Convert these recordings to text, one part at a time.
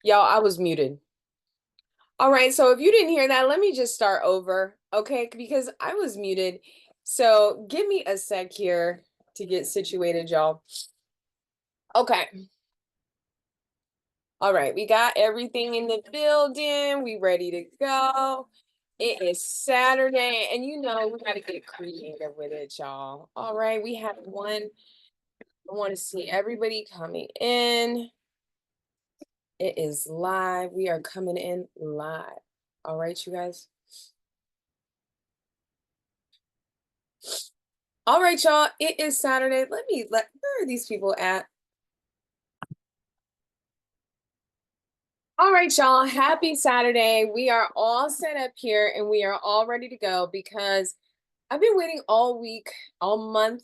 Y'all, I was muted. All right, so if you didn't hear that, let me just start over, okay? Because I was muted. So give me a sec here to get situated, y'all. Okay. All right, we got everything in the building. We ready to go. It is Saturday, and you know we gotta get creative with it, y'all. All right, we have one. I want to see everybody coming in. It is live. We are coming in live. All right, you guys. All right, y'all. It is Saturday. Where are these people at? All right, y'all. Happy Saturday. We are all set up here and we are all ready to go because I've been waiting all week, all month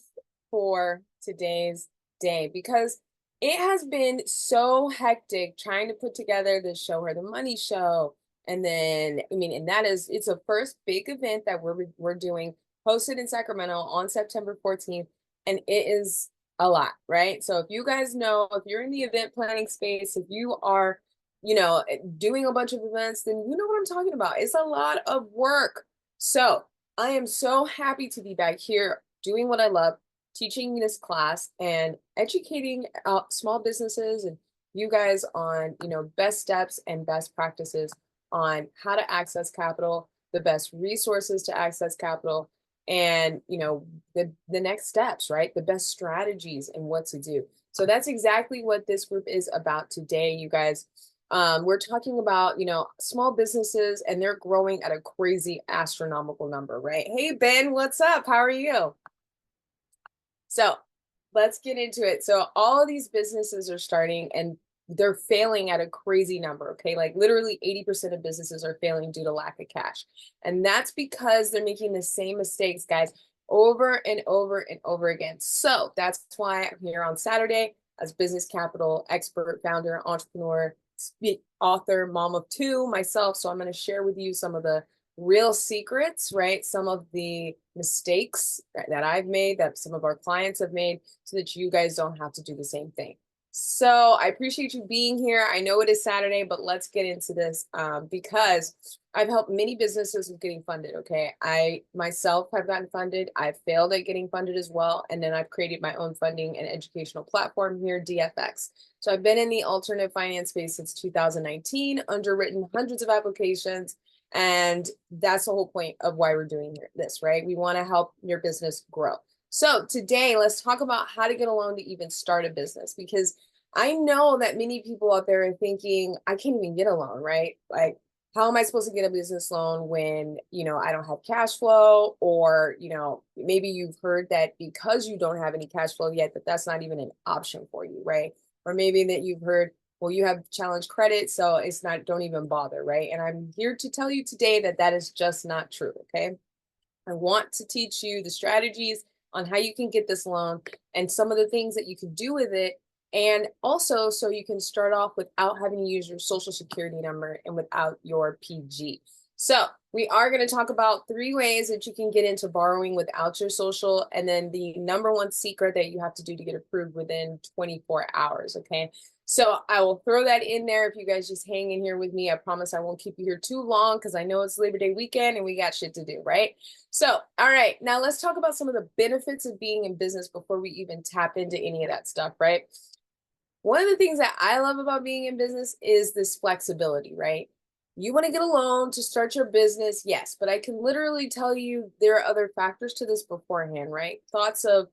for today's day because it has been so hectic trying to put together the Show Her the Money show. And then, and it's a first big event that we're doing hosted in Sacramento on September 14th. And it is a lot, right? So if you guys know, if you're in the event planning space, if you are, doing a bunch of events, then you know what I'm talking about. It's a lot of work. So I am so happy to be back here doing what I love, teaching this class and educating small businesses and you guys on, best steps and best practices on how to access capital, the best resources to access capital, and, the next steps, right? The best strategies and what to do. So that's exactly what this group is about today, you guys. We're talking about, small businesses and they're growing at a crazy astronomical number, right? Hey, Ben, what's up? How are you? So let's get into it. So all of these businesses are starting and they're failing at a crazy number, okay? Like literally 80% of businesses are failing due to lack of cash. And that's because they're making the same mistakes, guys, over and over and over again. So that's why I'm here on Saturday as business capital expert, founder, entrepreneur, author, mom of two, myself. So I'm going to share with you some of the real secrets, right? Some of the mistakes that I've made, that some of our clients have made, so that you guys don't have to do the same thing. So I appreciate you being here. I know it is Saturday, but let's get into this because I've helped many businesses with getting funded. Okay. I myself have gotten funded. I've failed at getting funded as well. And then I've created my own funding and educational platform here, DFX. So I've been in the alternative finance space since 2019, underwritten hundreds of applications. And that's the whole point of why we're doing this, right? We want to help your business grow. So today, let's talk about how to get a loan to even start a business, because I know that many people out there are thinking, I can't even get a loan, right? Like, how am I supposed to get a business loan when, I don't have cash flow? Or, maybe you've heard that because you don't have any cash flow yet, that that's not even an option for you, right? Or maybe that you've heard, well, you have challenge credit, so it's not, don't even bother, right? And I'm here to tell you today that that is just not true, okay? I want to teach you the strategies on how you can get this loan and some of the things that you can do with it. And also, so you can start off without having to use your social security number and without your PG. So we are going to talk about 3 ways that you can get into borrowing without your social. And then the number 1 secret that you have to do to get approved within 24 hours. Okay. So I will throw that in there if you guys just hang in here with me. I promise I won't keep you here too long because I know it's Labor Day weekend and we got shit to do, right? So, all right, now let's talk about some of the benefits of being in business before we even tap into any of that stuff, right? One of the things that I love about being in business is this flexibility, right? You want to get a loan to start your business, yes, but I can literally tell you there are other factors to this beforehand, right? Thoughts of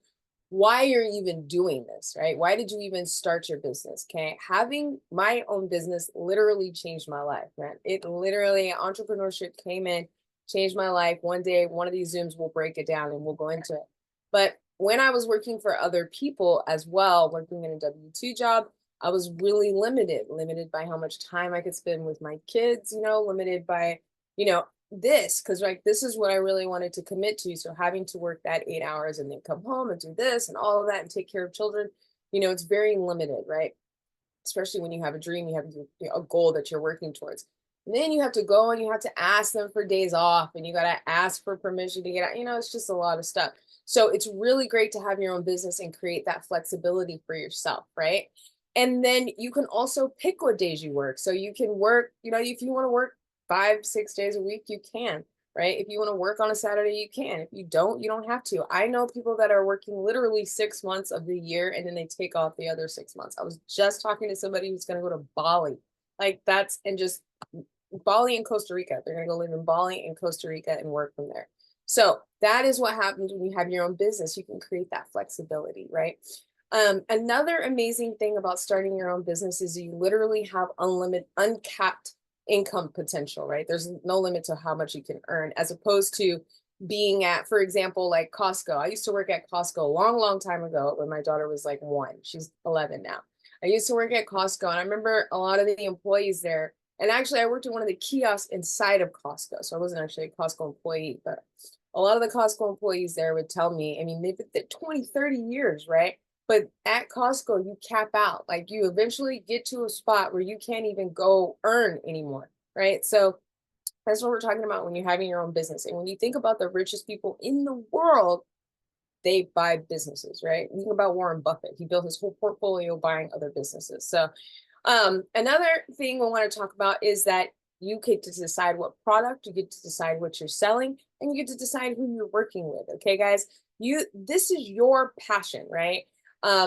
why you're even doing this, right? Why did you even start your business? Okay. Having my own business literally changed my life, man. It literally, entrepreneurship came in, changed my life. One day, one of these Zooms will break it down and we'll go into it. But when I was working for other people as well, working in a W-2 job, I was really limited by how much time I could spend with my kids, limited by, this, because like this is what I really wanted to commit to. So having to work that 8 hours and then come home and do this and all of that and take care of children, it's very limited, right? Especially when you have a dream, you have a goal that you're working towards. And then you have to go and you have to ask them for days off and you got to ask for permission to get out. It's just a lot of stuff. So it's really great to have your own business and create that flexibility for yourself, right? And then you can also pick what days you work. So you can work, if you want to work 5, 6 days a week, you can, right? If you want to work on a Saturday, you can. If you don't have to. I know people that are working literally 6 months of the year and then they take off the other 6 months. I was just talking to somebody who's going to go to Bali. And just Bali and Costa Rica. They're going to go live in Bali and Costa Rica and work from there. So that is what happens when you have your own business. You can create that flexibility, right? Another amazing thing about starting your own business is you literally have uncapped income potential, right? There's no limit to how much you can earn, as opposed to being at, for example, like Costco. I used to work at Costco a long, long time ago when my daughter was like 1. She's 11 now. I used to work at Costco, and I remember a lot of the employees there. And actually, I worked at one of the kiosks inside of Costco. So I wasn't actually a Costco employee, but a lot of the Costco employees there would tell me, I mean, they've been there 20, 30 years, right? But at Costco, you cap out. Like, you eventually get to a spot where you can't even go earn anymore, right? So that's what we're talking about when you're having your own business. And when you think about the richest people in the world, they buy businesses, right? Think about Warren Buffett. He built his whole portfolio buying other businesses. So another thing we want to talk about is that you get to decide what product, you get to decide what you're selling, and you get to decide who you're working with. Okay, guys, this is your passion, right?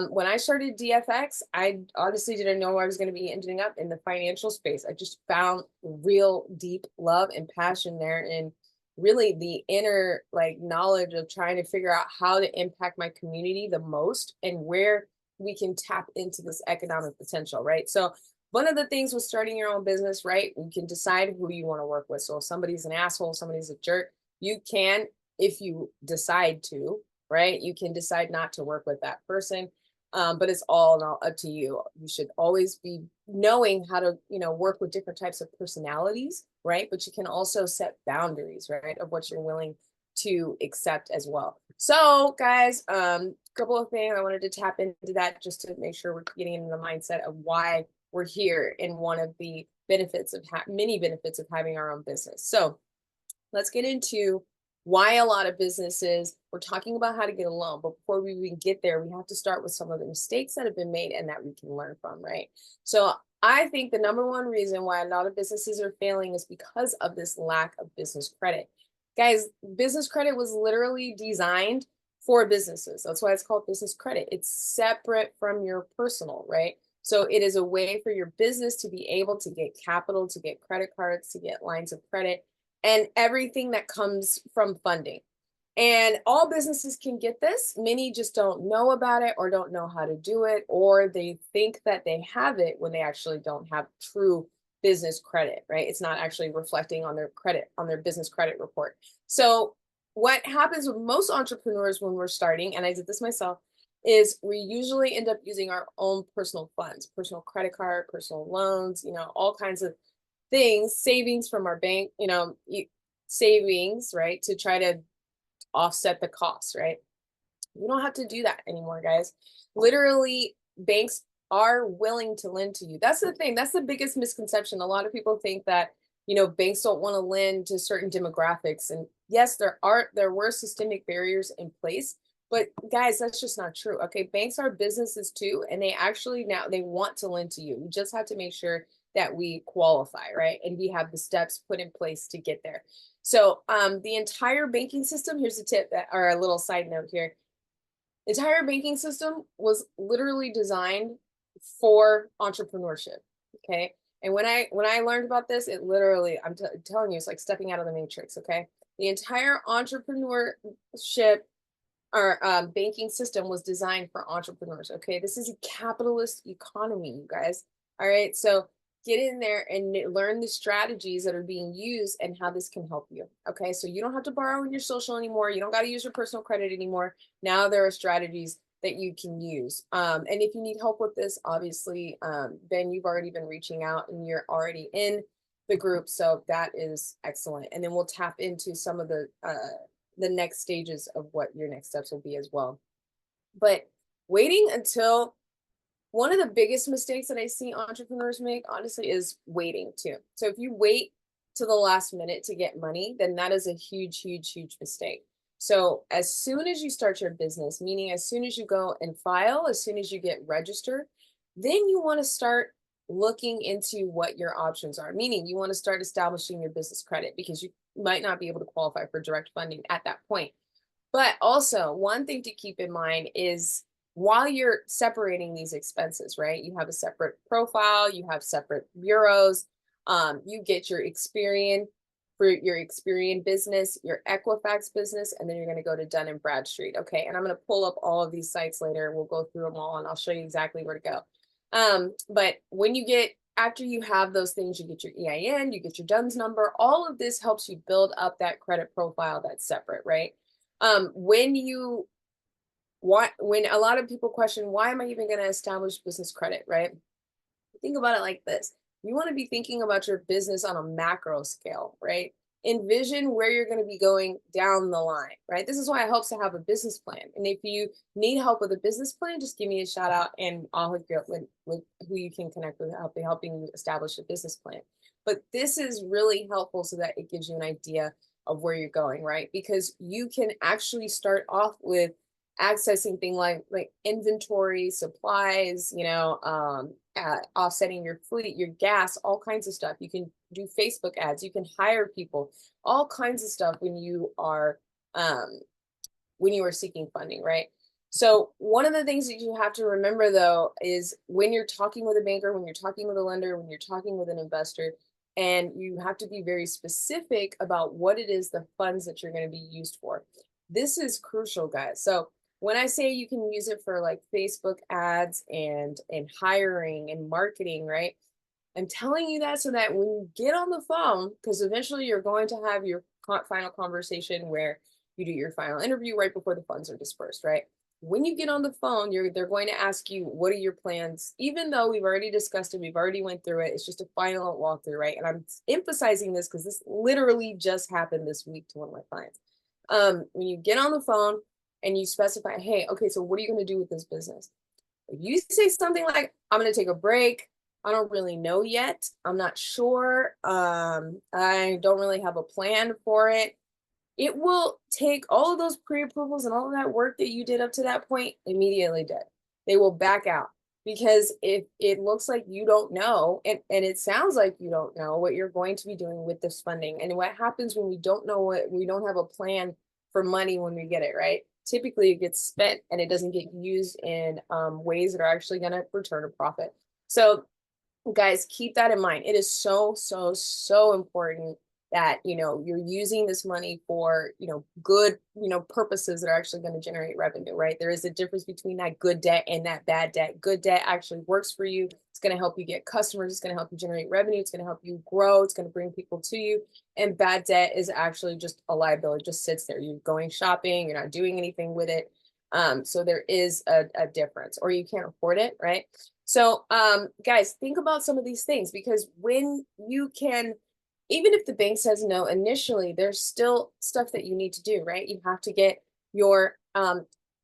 When I started DFX, I honestly didn't know I was going to be ending up in the financial space. I just found real deep love and passion there, and really the inner knowledge of trying to figure out how to impact my community the most and where we can tap into this economic potential, right? So one of the things with starting your own business, right? You can decide who you want to work with. So if somebody's an asshole, somebody's a jerk, you can, if you decide to, right? You can decide not to work with that person. But it's all up to you. You should always be knowing how to, work with different types of personalities, right? But you can also set boundaries, right, of what you're willing to accept as well. So, guys, couple of things I wanted to tap into that just to make sure we're getting into the mindset of why we're here and one of the benefits of many benefits of having our own business. So, let's get into why a lot of businesses, we're talking about how to get a loan, but before we even get there, we have to start with some of the mistakes that have been made and that we can learn from, right? So I think the number one reason why a lot of businesses are failing is because of this lack of business credit. Guys, business credit was literally designed for businesses. That's why it's called business credit. It's separate from your personal, right? So it is a way for your business to be able to get capital, to get credit cards, to get lines of credit, and everything that comes from funding. And all businesses can get this. Many just don't know about it or don't know how to do it, or they think that they have it when they actually don't have true business credit, right? It's not actually reflecting on their credit, on their business credit report. So what happens with most entrepreneurs when we're starting, and I did this myself, is we usually end up using our own personal funds, personal credit card, personal loans, all kinds of things, savings from our bank, savings, right, to try to offset the costs, right? You don't have to do that anymore, guys. Literally, banks are willing to lend to you. That's the thing. That's the biggest misconception. A lot of people think that, banks don't want to lend to certain demographics. And yes, there were systemic barriers in place, but guys, that's just not true. Okay, banks are businesses too, and they actually now they want to lend to you. You just have to make sure that we qualify, right? And we have the steps put in place to get there. So the entire banking system, here's a tip or a little side note here. The entire banking system was literally designed for entrepreneurship. Okay. And when I learned about this, it literally, I'm telling you, it's like stepping out of the matrix. Okay. The entire entrepreneurship or banking system was designed for entrepreneurs. Okay. This is a capitalist economy, you guys. All right. So get in there and learn the strategies that are being used and how this can help you. Okay, so you don't have to borrow in your social anymore. You don't got to use your personal credit anymore. Now there are strategies that you can use. And if you need help with this, obviously, Ben, you've already been reaching out and you're already in the group. So that is excellent. And then we'll tap into some of the next stages of what your next steps will be as well. But waiting until one of the biggest mistakes that I see entrepreneurs make, honestly, is waiting too. So if you wait to the last minute to get money, then that is a huge, huge, huge mistake. So as soon as you start your business, meaning as soon as you go and file, as soon as you get registered, then you want to start looking into what your options are, meaning you want to start establishing your business credit because you might not be able to qualify for direct funding at that point. But also, one thing to keep in mind is while you're separating these expenses, right? You have a separate profile, you have separate bureaus, you get your Experian for your Experian business, your Equifax business, and then you're going to go to Dun and Bradstreet. Okay. And I'm going to pull up all of these sites later. We'll go through them all and I'll show you exactly where to go. But when you get after you have those things, you get your EIN, you get your DUNS number, all of this helps you build up that credit profile that's separate, right? When you when a lot of people question, why am I even going to establish business credit, right? Think about it like this. You want to be thinking about your business on a macro scale, right? Envision where you're going to be going down the line, right? This is why it helps to have a business plan. And if you need help with a business plan, just give me a shout out and I'll hook you up with who you can connect with helping you establish a business plan. But this is really helpful so that it gives you an idea of where you're going, right? Because you can actually start off with accessing things like inventory, supplies, offsetting your fleet, your gas, all kinds of stuff. You can do Facebook ads, you can hire people, all kinds of stuff um, when you are seeking funding, right? So one of the things that you have to remember though is when you're talking with a banker, when you're talking with a lender, when you're talking with an investor, and you have to be very specific about what it is the funds that you're going to be used for. This is crucial, guys. So when I say you can use it for like Facebook ads and hiring and marketing, right? I'm telling you that so that when you get on the phone, because eventually you're going to have your final conversation where you do your final interview right before the funds are dispersed, right? When you get on the phone, they're going to ask you, what are your plans? Even though we've already discussed it, we've already went through it. It's just a final walkthrough, right? And I'm emphasizing this because this literally just happened this week to one of my clients. When you get on the phone and you specify, hey, okay, so what are you going to do with this business? If you say something like, I'm going to take a break, I don't really know yet, I'm not sure, I don't really have a plan for it, it will take all of those pre-approvals and all of that work that you did up to that point immediately dead. They will back out because if it looks like you don't know, and it sounds like you don't know what you're going to be doing with this funding. And what happens when we don't know what we don't have a plan for money when we get it, right? Typically it gets spent and it doesn't get used in ways that are actually going to return a profit. So guys, keep that in mind. It is so, so, so important that, you're using this money for, good, purposes that are actually going to generate revenue, right? There is a difference between that good debt and that bad debt. Good debt actually works for you. It's going to help you get customers. It's going to help you generate revenue. It's going to help you grow. It's going to bring people to you. And bad debt is actually just a liability, just sits there. You're going shopping, you're not doing anything with it. So there is a difference, or you can't afford it, right? So, guys, think about some of these things because when you can, even if the bank says no initially, there's still stuff that you need to do, right? You have to get your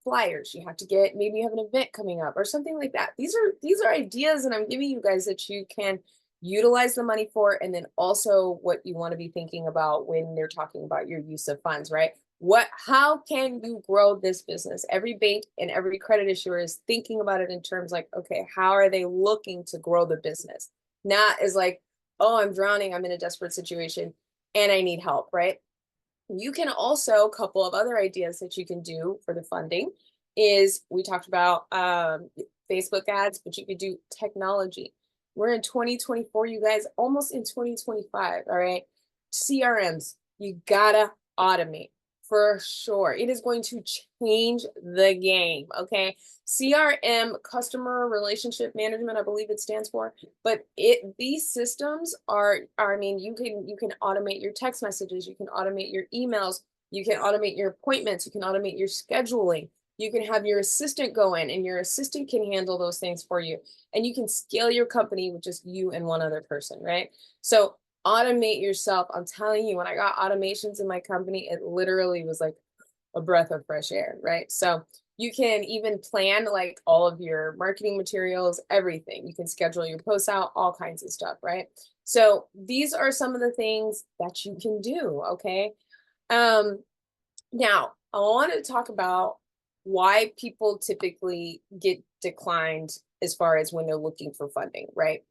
flyers. You have to get, maybe you have an event coming up or something like that. These are ideas that I'm giving you guys that you can utilize the money for, and then also what you want to be thinking about when they're talking about your use of funds, right? How can you grow this business? Every bank and every credit issuer is thinking about it in terms like, okay, how are they looking to grow the business? Not as like, oh, I'm drowning, I'm in a desperate situation and I need help, right? You can also, a couple of other ideas that you can do for the funding is we talked about Facebook ads, but you could do technology. We're in 2024, you guys, almost in 2025, all right? CRMs, you gotta automate for sure. It is going to change the game, okay? CRM, customer relationship management, I believe it stands for, but these systems I mean, you can automate your text messages, you can automate your emails, you can automate your appointments, you can automate your scheduling. You can have your assistant go in and your assistant can handle those things for you. And you can scale your company with just you and one other person, right? So automate yourself. I'm telling you, when I got automations in my company, it literally was like a breath of fresh air, right? So you can even plan like all of your marketing materials, everything. You can schedule your posts out, all kinds of stuff, right? So these are some of the things that you can do, okay? Now, I want to talk about why people typically get declined as far as when they're looking for funding, right?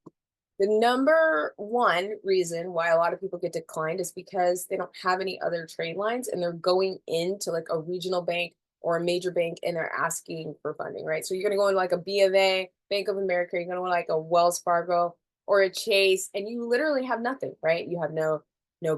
The number one reason why a lot of people get declined is because they don't have any other trade lines and they're going into like a regional bank or a major bank and they're asking for funding, right? So you're going to go into like a B of A, Bank of America, you're going to go like a Wells Fargo or a Chase, and you literally have nothing, right? You have no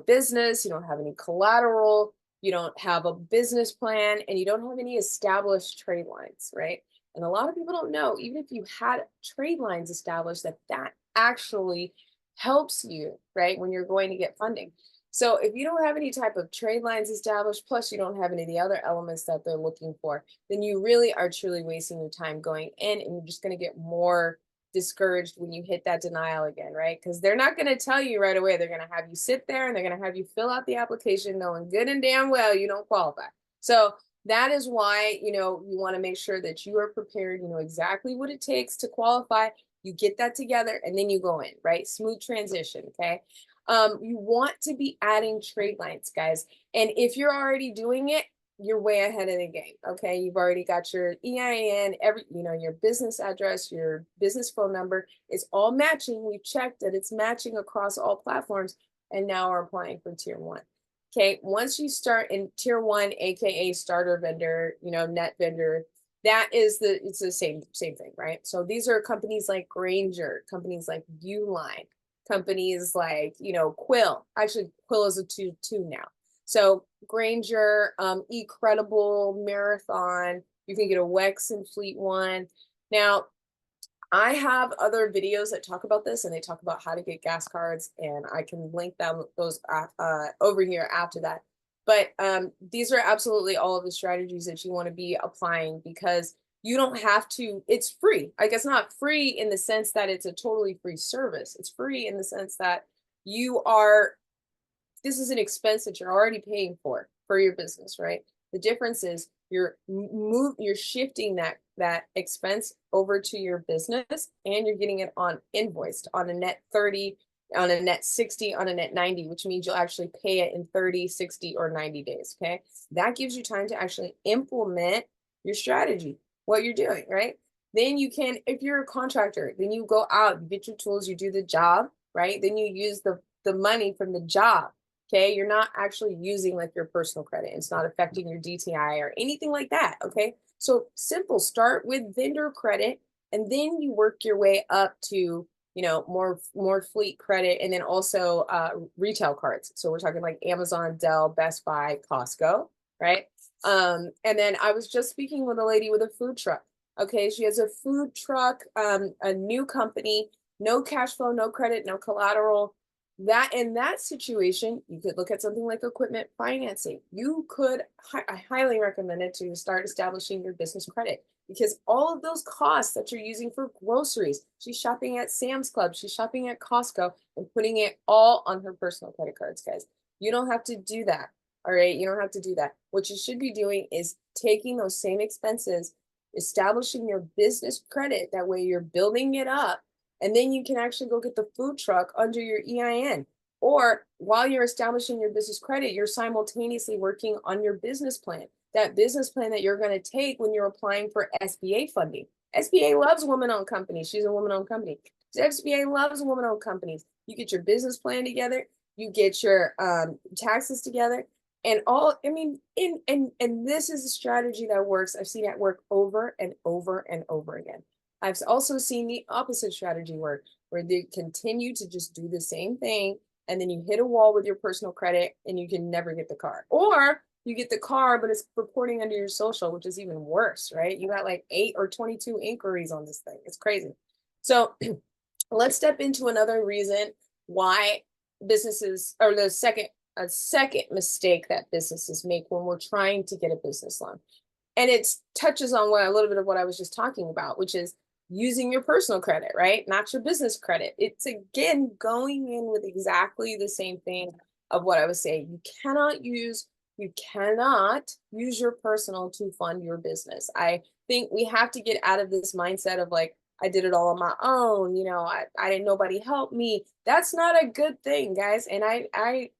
business, you don't have any collateral, you don't have a business plan, and you don't have any established trade lines, right? And a lot of people don't know, even if you had trade lines established, that actually helps you, right, when you're going to get funding. So if you don't have any type of trade lines established, plus you don't have any of the other elements that they're looking for, then you really are truly wasting your time going in, and you're just going to get more discouraged when you hit that denial again, right? Because they're not going to tell you right away. They're going to have you sit there and they're going to have you fill out the application knowing good and damn well you don't qualify. So that is why, you want to make sure that you are prepared, you know exactly what it takes to qualify. You get that together and then you go in, right? Smooth transition, okay? You want to be adding trade lines, guys. And if you're already doing it, you're way ahead of the game. Okay. You've already got your EIN, your business address, your business phone number. It's all matching. We've checked that it's matching across all platforms. And now we're applying for tier one. Okay. Once you start in tier one, AKA starter vendor, net vendor, it's the same thing, right? So these are companies like Granger, companies like Uline, companies like, Quill. Actually, Quill is a two now. So Granger, eCredible, Marathon, you can get a Wex and Fleet One. Now, I have other videos that talk about this and they talk about how to get gas cards, and I can link those over here after that. But these are absolutely all of the strategies that you want to be applying, because you don't have to, it's free. I guess not free in the sense that it's a totally free service. It's free in the sense that this is an expense that you're already paying for your business, right? The difference is you're shifting that expense over to your business, and you're getting it on invoiced on a net 30, on a net 60, on a net 90, which means you'll actually pay it in 30, 60, or 90 days. Okay. That gives you time to actually implement your strategy, what you're doing, right? Then you can, if you're a contractor, then you go out, you get your tools, you do the job, right? Then you use the money from the job. Okay, you're not actually using like your personal credit. It's not affecting your DTI or anything like that. Okay, so simple. Start with vendor credit, and then you work your way up to more fleet credit, and then also retail cards. So we're talking like Amazon, Dell, Best Buy, Costco, right? And then I was just speaking with a lady with a food truck. Okay, she has a food truck, a new company, no cash flow, no credit, no collateral. That in that situation, you could look at something like equipment financing. I highly recommend it to start establishing your business credit, because all of those costs that you're using for groceries, she's shopping at Sam's Club, she's shopping at Costco, and putting it all on her personal credit cards, guys. You don't have to do that. All right. You don't have to do that. What you should be doing is taking those same expenses, establishing your business credit. That way you're building it up, and then you can actually go get the food truck under your EIN. Or while you're establishing your business credit, you're simultaneously working on your business plan, that business plan that you're going to take when you're applying for SBA funding. SBA loves woman-owned companies. She's a woman-owned company. SBA loves woman-owned companies. You get your business plan together, you get your taxes together, and this is a strategy that works. I've seen it work over and over and over again. I've also seen the opposite strategy work, where they continue to just do the same thing, and then you hit a wall with your personal credit and you can never get the car. Or you get the car, but it's reporting under your social, which is even worse, right? You got like 8 or 22 inquiries on this thing. It's crazy. So let's step into another reason why businesses, or a second mistake that businesses make when we're trying to get a business loan. And it touches on a little bit of what I was just talking about, which is using your personal credit, right? Not your business credit. It's again going in with exactly the same thing of what I was saying. You cannot use your personal to fund your business. I think we have to get out of this mindset of like, I did it all on my own, I didn't, nobody help me. That's not a good thing, guys. And I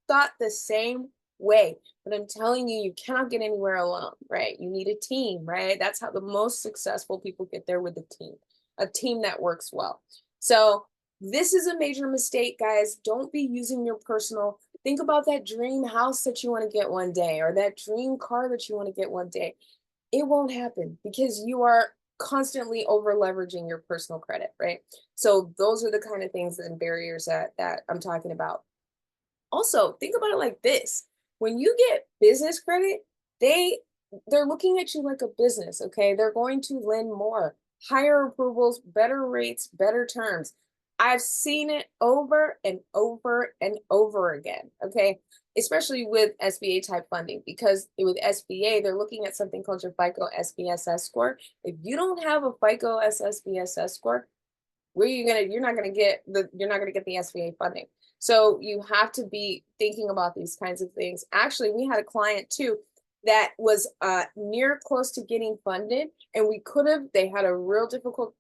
thought the same way, but I'm telling you, you cannot get anywhere alone, right? You need a team, right? That's how the most successful people get there, with a team. a team that works well. So this is a major mistake, guys. Don't be using your personal. Think about that dream house that you want to get one day, or that dream car that you want to get one day. It won't happen because you are constantly over leveraging your personal credit, right? So those are the kind of things and barriers that I'm talking about. Also, think about it like this. When you get business credit, they they're looking at you like a business, okay? They're going to lend more, higher approvals, better rates, better terms. I've seen it over and over and over again, okay? Especially with SBA type funding, because with SBA, they're looking at something called your FICO SBSS score. If you don't have a FICO SBSS score, you're not gonna get the SBA funding. So you have to be thinking about these kinds of things. Actually, we had a client too that was near close to getting funded, and they had a real difficult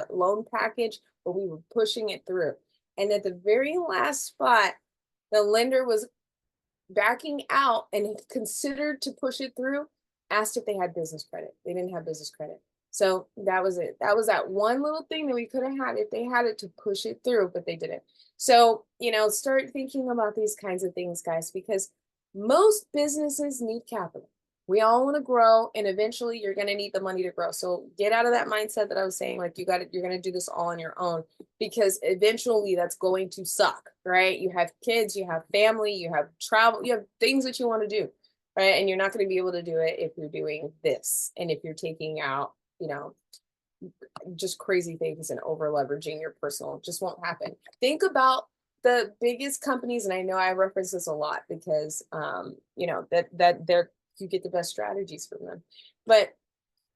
loan package, but we were pushing it through. And at the very last spot, the lender was backing out and considered to push it through, asked if they had business credit. They didn't have business credit. So that was it. That was that one little thing that we could have had if they had it to push it through, but they didn't. So, start thinking about these kinds of things, guys, because most businesses need capital. We all want to grow, and eventually you're going to need the money to grow. So get out of that mindset that I was saying, like you're going to do this all on your own, because eventually that's going to suck, right? You have kids, you have family, you have travel, you have things that you want to do, right? And you're not going to be able to do it if you're doing this. And if you're taking out, just crazy things and over leveraging your personal, just won't happen. Think about the biggest companies, and I know I reference this a lot because that you get the best strategies from them. But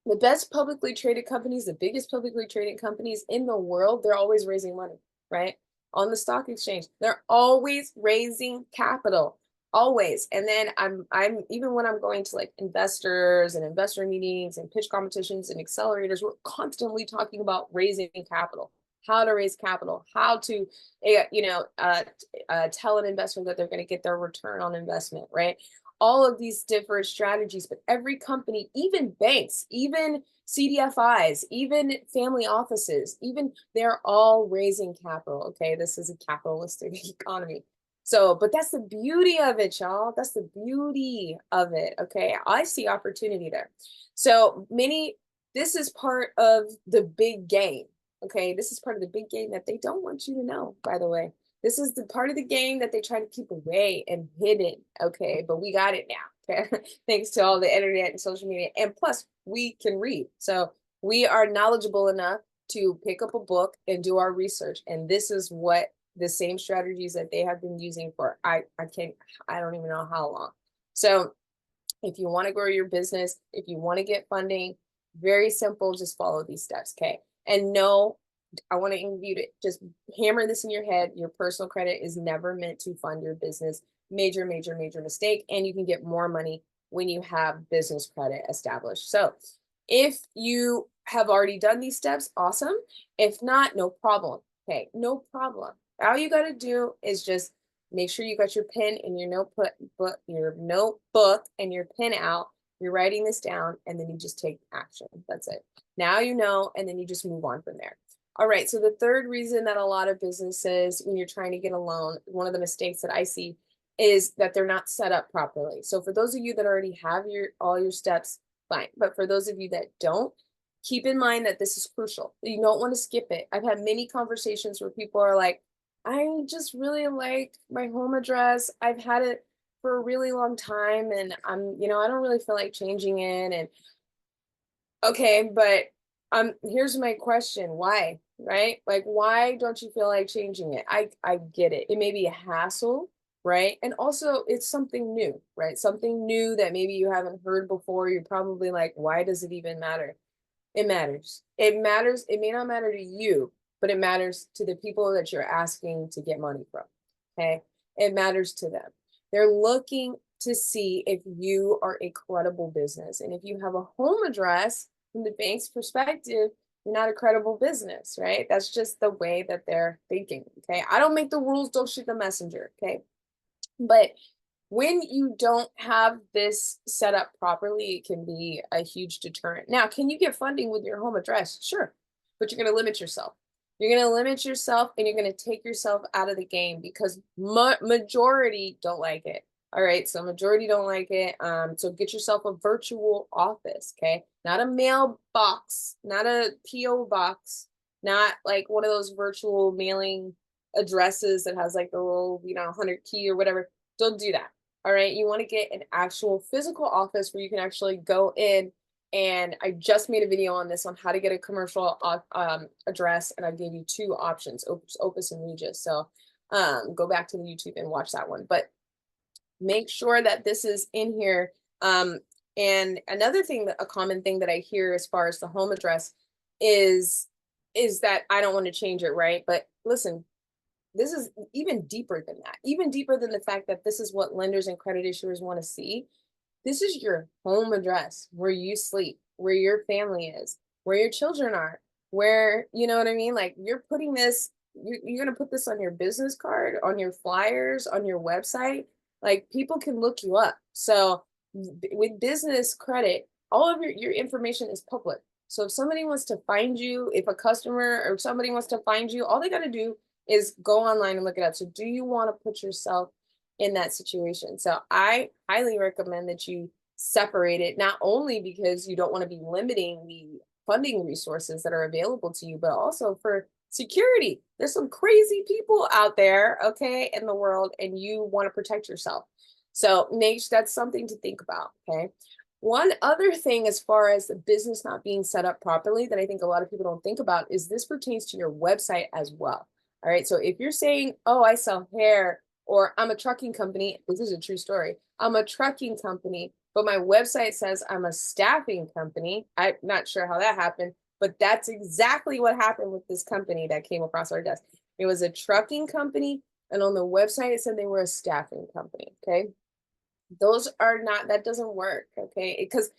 the best publicly traded companies, the biggest publicly traded companies in the world, they're always raising money, right? On the stock exchange, they're always raising capital, always. And then I'm even when I'm going to like investors and investor meetings and pitch competitions and accelerators, we're constantly talking about raising capital, how to raise capital, how to tell an investor that they're going to get their return on investment, right? All of these different strategies, but every company, even banks, even CDFIs, even family offices, they're all raising capital. Okay, this is a capitalistic economy. So, but that's the beauty of it, y'all. That's the beauty of it. Okay, I see opportunity there. So this is part of the big game. Okay, this is part of the big game that they don't want you to know, by the way. This is the part of the game that they try to keep away and hidden. Okay, but we got it now. Okay, thanks to all the internet and social media. And plus, we can read. So we are knowledgeable enough to pick up a book and do our research. And this is what the same strategies that they have been using for I don't even know how long. So if you want to grow your business, if you want to get funding, very simple, just follow these steps. Okay. And no, I want you to just hammer this in your head. Your personal credit is never meant to fund your business. Major, major, major mistake. And you can get more money when you have business credit established. So if you have already done these steps, awesome. If not, no problem. Okay, no problem. All you got to do is just make sure you got your pen and your notebook and your pen out. You're writing this down, and then you just take action. That's it. Now you know, and then you just move on from there. All right, so the third reason that a lot of businesses, when you're trying to get a loan, one of the mistakes that I see is that they're not set up properly. So for those of you that already have all your steps, fine. But for those of you that don't, keep in mind that this is crucial. You don't want to skip it. I've had many conversations where people are like, I just really like my home address. I've had it for a really long time, and I don't really feel like changing it. And okay, but here's my question. Why? Right? Like, why don't you feel like changing it? I get it. It may be a hassle, right? And also it's something new, right? Something new that maybe you haven't heard before. You're probably like, why does it even matter? It matters. It matters. It may not matter to you, but it matters to the people that you're asking to get money from. Okay. It matters to them. They're looking to see if you are a credible business. And if you have a home address, from the bank's perspective, you're not a credible business, right? That's just the way that they're thinking. Okay. I don't make the rules, don't shoot the messenger. Okay. But when you don't have this set up properly, it can be a huge deterrent. Now, can you get funding with your home address? Sure. but you're going to limit yourself. You're going to limit yourself and you're going to take yourself out of the game because majority don't like it. All right, so majority don't like it. So get yourself a virtual office, okay? Not a mailbox, not a PO box, not like one of those virtual mailing addresses that has like the little, 100 key or whatever. Don't do that. All right, you want to get an actual physical office where you can actually go in. And I just made a video on this on how to get a commercial address, and I gave you two options, Opus and Regis. So go back to the YouTube and watch that one. But make sure that this is in here. And another thing, a common thing that I hear as far as the home address is that I don't want to change it, right? But listen, this is even deeper than that, even deeper than the fact that this is what lenders and credit issuers want to see. This is your home address, where you sleep, where your family is, where your children are, where, you know what I mean? Like you're putting this, you're going to put this on your business card, on your flyers, on your website. Like people can look you up. So with business credit, all of your information is public. So if somebody wants to find you, if a customer or somebody wants to find you, all they got to do is go online and look it up. So do you want to put yourself in that situation? So I highly recommend that you separate it, not only because you don't want to be limiting the funding resources that are available to you, but also for security. There's some crazy people out there, okay, in the world, and you want to protect yourself. So that's something to think about, okay? One other thing as far as the business not being set up properly that I think a lot of people don't think about is this pertains to your website as well. All right, so if you're saying, oh, I sell hair, or I'm a trucking company, this is a true story, I'm a trucking company, but my website says I'm a staffing company. I'm not sure how that happened, but that's exactly what happened with this company that came across our desk. It was a trucking company, and on the website it said they were a staffing company, okay? Those are not, that doesn't work, okay? Because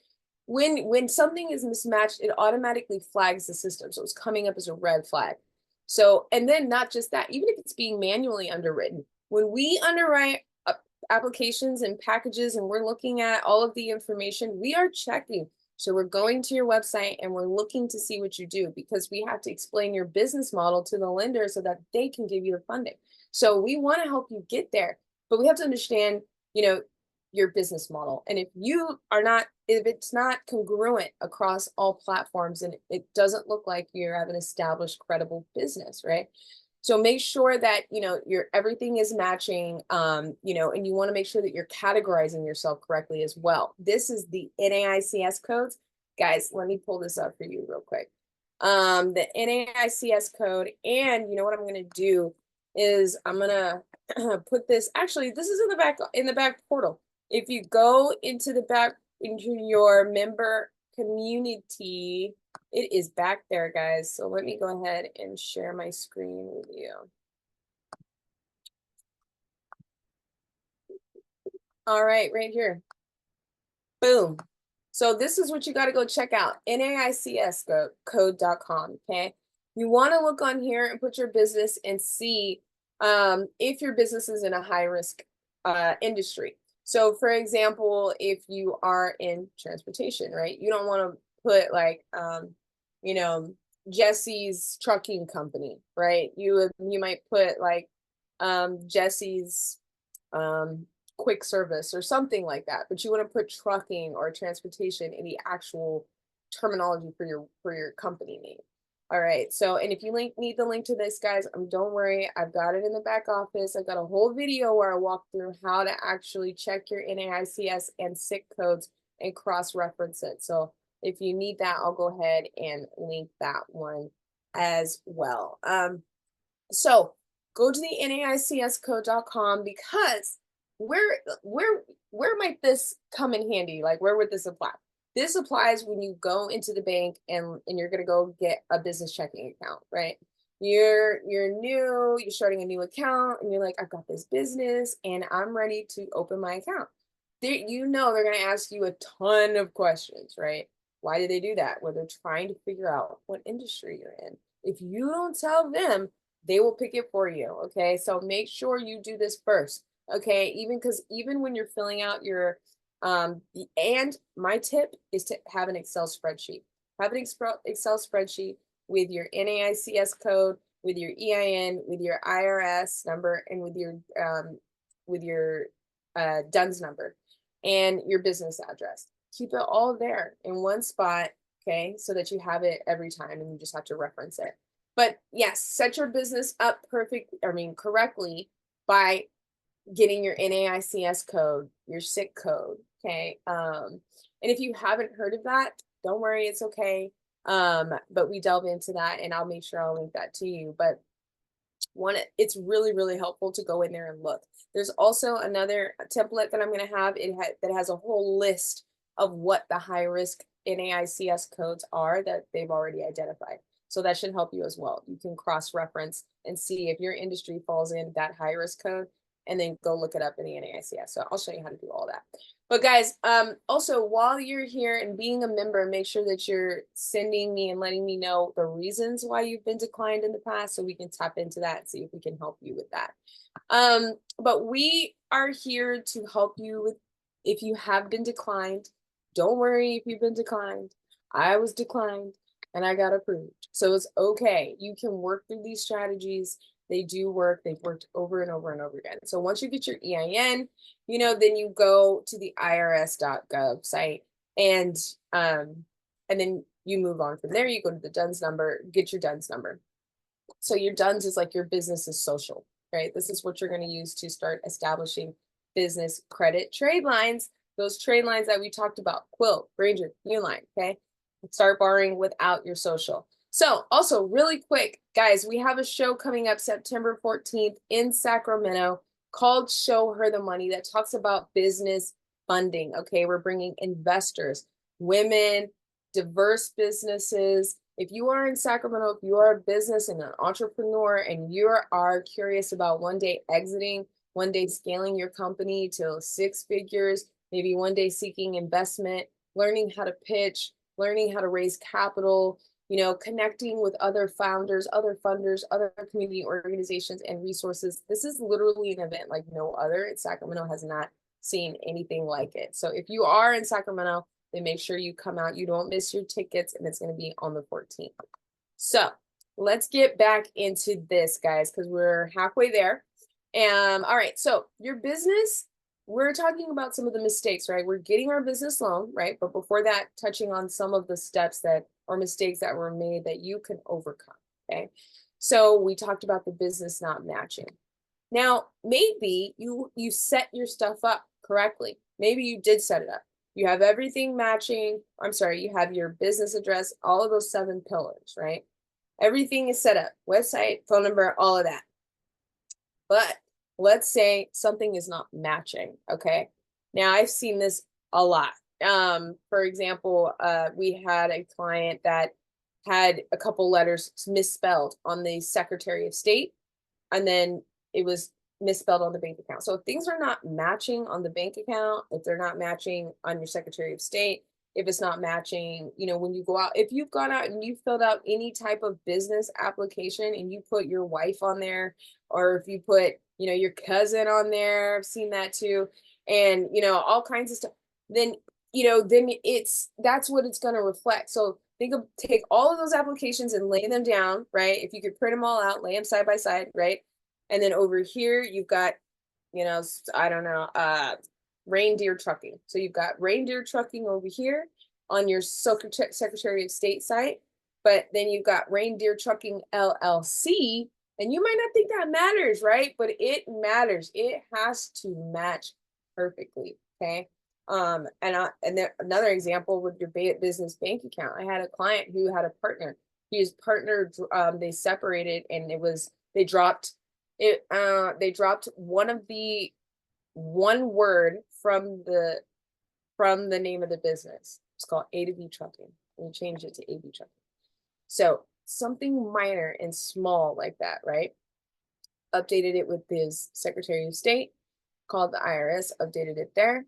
when something is mismatched, it automatically flags the system. So it's coming up as a red flag. So, and then not just that, even if it's being manually underwritten, when we underwrite applications and packages and we're looking at all of the information, we are checking. So we're going to your website and we're looking to see what you do, because we have to explain your business model to the lender so that they can give you the funding. So we want to help you get there, but we have to understand, your business model. And if it's not congruent across all platforms, and it doesn't look like you have an established, credible business, right? So make sure that, your everything is matching, and you want to make sure that you're categorizing yourself correctly as well. This is the NAICS codes. Guys, let me pull this up for you real quick. The NAICS code, and you know what I'm going to do is I'm going to put this, actually, this is in the back portal. If you go into your member community, it is back there, guys. So let me go ahead and share my screen with you. All right, right here. Boom. So this is what you got to go check out, NAICScode.com, okay? You want to look on here and put your business and see if your business is in a high-risk industry. So for example, if you are in transportation, right? You don't want to put like, Jesse's trucking company, right? You might put like Jesse's quick service or something like that, but you want to put trucking or transportation in the actual terminology for your company name. All right, so, and if you need the link to this, guys, don't worry, I've got it in the back office. I've got a whole video where I walk through how to actually check your NAICS and SIC codes and cross-reference it. So if you need that, I'll go ahead and link that one as well. So go to the NAICScode.com, because where might this come in handy? Like, where would this apply? This applies when you go into the bank and you're going to go get a business checking account, right? You're new, you're starting a new account, and you're like, I've got this business and I'm ready to open my account. They're going to ask you a ton of questions, right? Why do they do that? Well, they're trying to figure out what industry you're in. If you don't tell them, they will pick it for you, okay? So make sure you do this first, okay? Even when you're filling out your and my tip is to have an Excel spreadsheet. Have an Excel spreadsheet with your NAICS code, with your EIN, with your IRS number, and with your DUNS number and your business address. Keep it all there in one spot, okay, so that you have it every time and you just have to reference it. But yes, set your business up correctly by getting your NAICS code, your SIC code, okay? And if you haven't heard of that, don't worry, it's okay. But we delve into that and I'll make sure I'll link that to you. But it's really, really helpful to go in there and look. There's also another template that I'm going to have that has a whole list of what the high risk NAICS codes are that they've already identified. So that should help you as well. You can cross-reference and see if your industry falls in that high risk code and then go look it up in the NAICS. So I'll show you how to do all that. But guys, also while you're here and being a member, make sure that you're sending me and letting me know the reasons why you've been declined in the past so we can tap into that and see if we can help you with that. But we are here to help you with if you have been declined. Don't worry if you've been declined. I was declined and I got approved. So it's okay. You can work through these strategies. They do work. They've worked over and over and over again. So once you get your EIN, then you go to the irs.gov site and then you move on from there. You go to the DUNS number, get your DUNS number. So your DUNS is like your business's social, right? This is what you're going to use to start establishing business credit trade lines, those trade lines that we talked about, Quilt, Granger, Uline, okay? Start borrowing without your social. So also really quick, guys, we have a show coming up September 14th in Sacramento called Show Her the Money that talks about business funding, okay? We're bringing investors, women, diverse businesses. If you are in Sacramento, if you are a business and an entrepreneur and you are curious about one day exiting, one day scaling your company to 6 figures, maybe one day seeking investment, learning how to pitch, learning how to raise capital, connecting with other founders, other funders, other community organizations and resources. This is literally an event like no other. Sacramento has not seen anything like it. So if you are in Sacramento, then make sure you come out. You don't miss your tickets, and it's going to be on the 14th. So let's get back into this, guys, because we're halfway there. All right, so your business, we're talking about some of the mistakes, right? We're getting our business loan, right? But before that, touching on some of the steps or mistakes that were made that you can overcome, okay? So we talked about the business not matching. Now, maybe you set your stuff up correctly. Maybe you did set it up. You have everything matching. You have your business address, all of those 7 pillars, right? Everything is set up, website, phone number, all of that. But let's say something is not matching, okay? Now, I've seen this a lot. For example, we had a client that had a couple letters misspelled on the Secretary of State, and then it was misspelled on the bank account. So if things are not matching on the bank account, if they're not matching on your Secretary of State, if it's not matching, when you go out, if you've gone out and you filled out any type of business application and you put your wife on there, or if you put, your cousin on there, I've seen that too, and, all kinds of stuff, then, then that's what it's going to reflect. So take all of those applications and lay them down, right? If you could print them all out, lay them side by side, right? And then over here, you've got, I don't know, reindeer trucking. So you've got reindeer trucking over here on your Secretary of State site, but then you've got reindeer trucking LLC, and you might not think that matters, right? But it matters. It has to match perfectly, okay? And then another example with your business bank account. I had a client who had a partner. His partner, they separated, and they dropped one word from the name of the business. It's called A to B Trucking. And we changed it to AB Trucking. So something minor and small like that, right? Updated it with his Secretary of State, called the IRS, updated it there,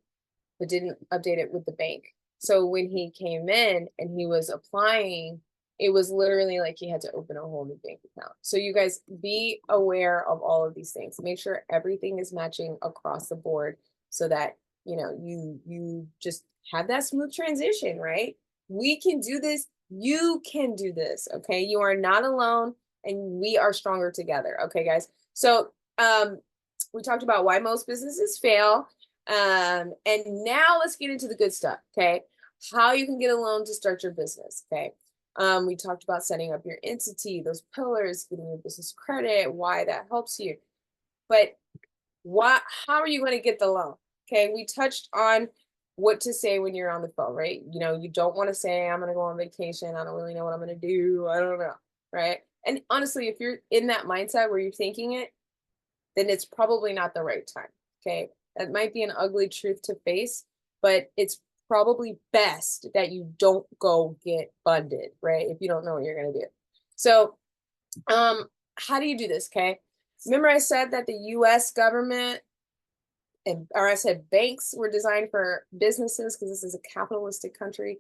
but didn't update it with the bank. So when he came in and he was applying, it was literally like he had to open a whole new bank account. So you guys be aware of all of these things. Make sure everything is matching across the board so that, you just have that smooth transition, right? We can do this. You can do this, okay? You are not alone and we are stronger together, okay, guys? So, we talked about why most businesses fail. And now let's get into the good stuff, okay? How you can get a loan to start your business, okay? We talked about setting up your entity, those pillars, getting your business credit, why that helps you. But how are you going to get the loan? Okay, we touched on what to say when you're on the phone, right? You don't want to say, I'm going to go on vacation. I don't really know what I'm going to do. I don't know, right? And honestly, if you're in that mindset where you're thinking it, then it's probably not the right time. Okay, that might be an ugly truth to face, but it's probably best that you don't go get funded, right? If you don't know what you're going to do. So, how do you do this? Okay, remember I said that the US government or I said banks were designed for businesses because this is a capitalistic country.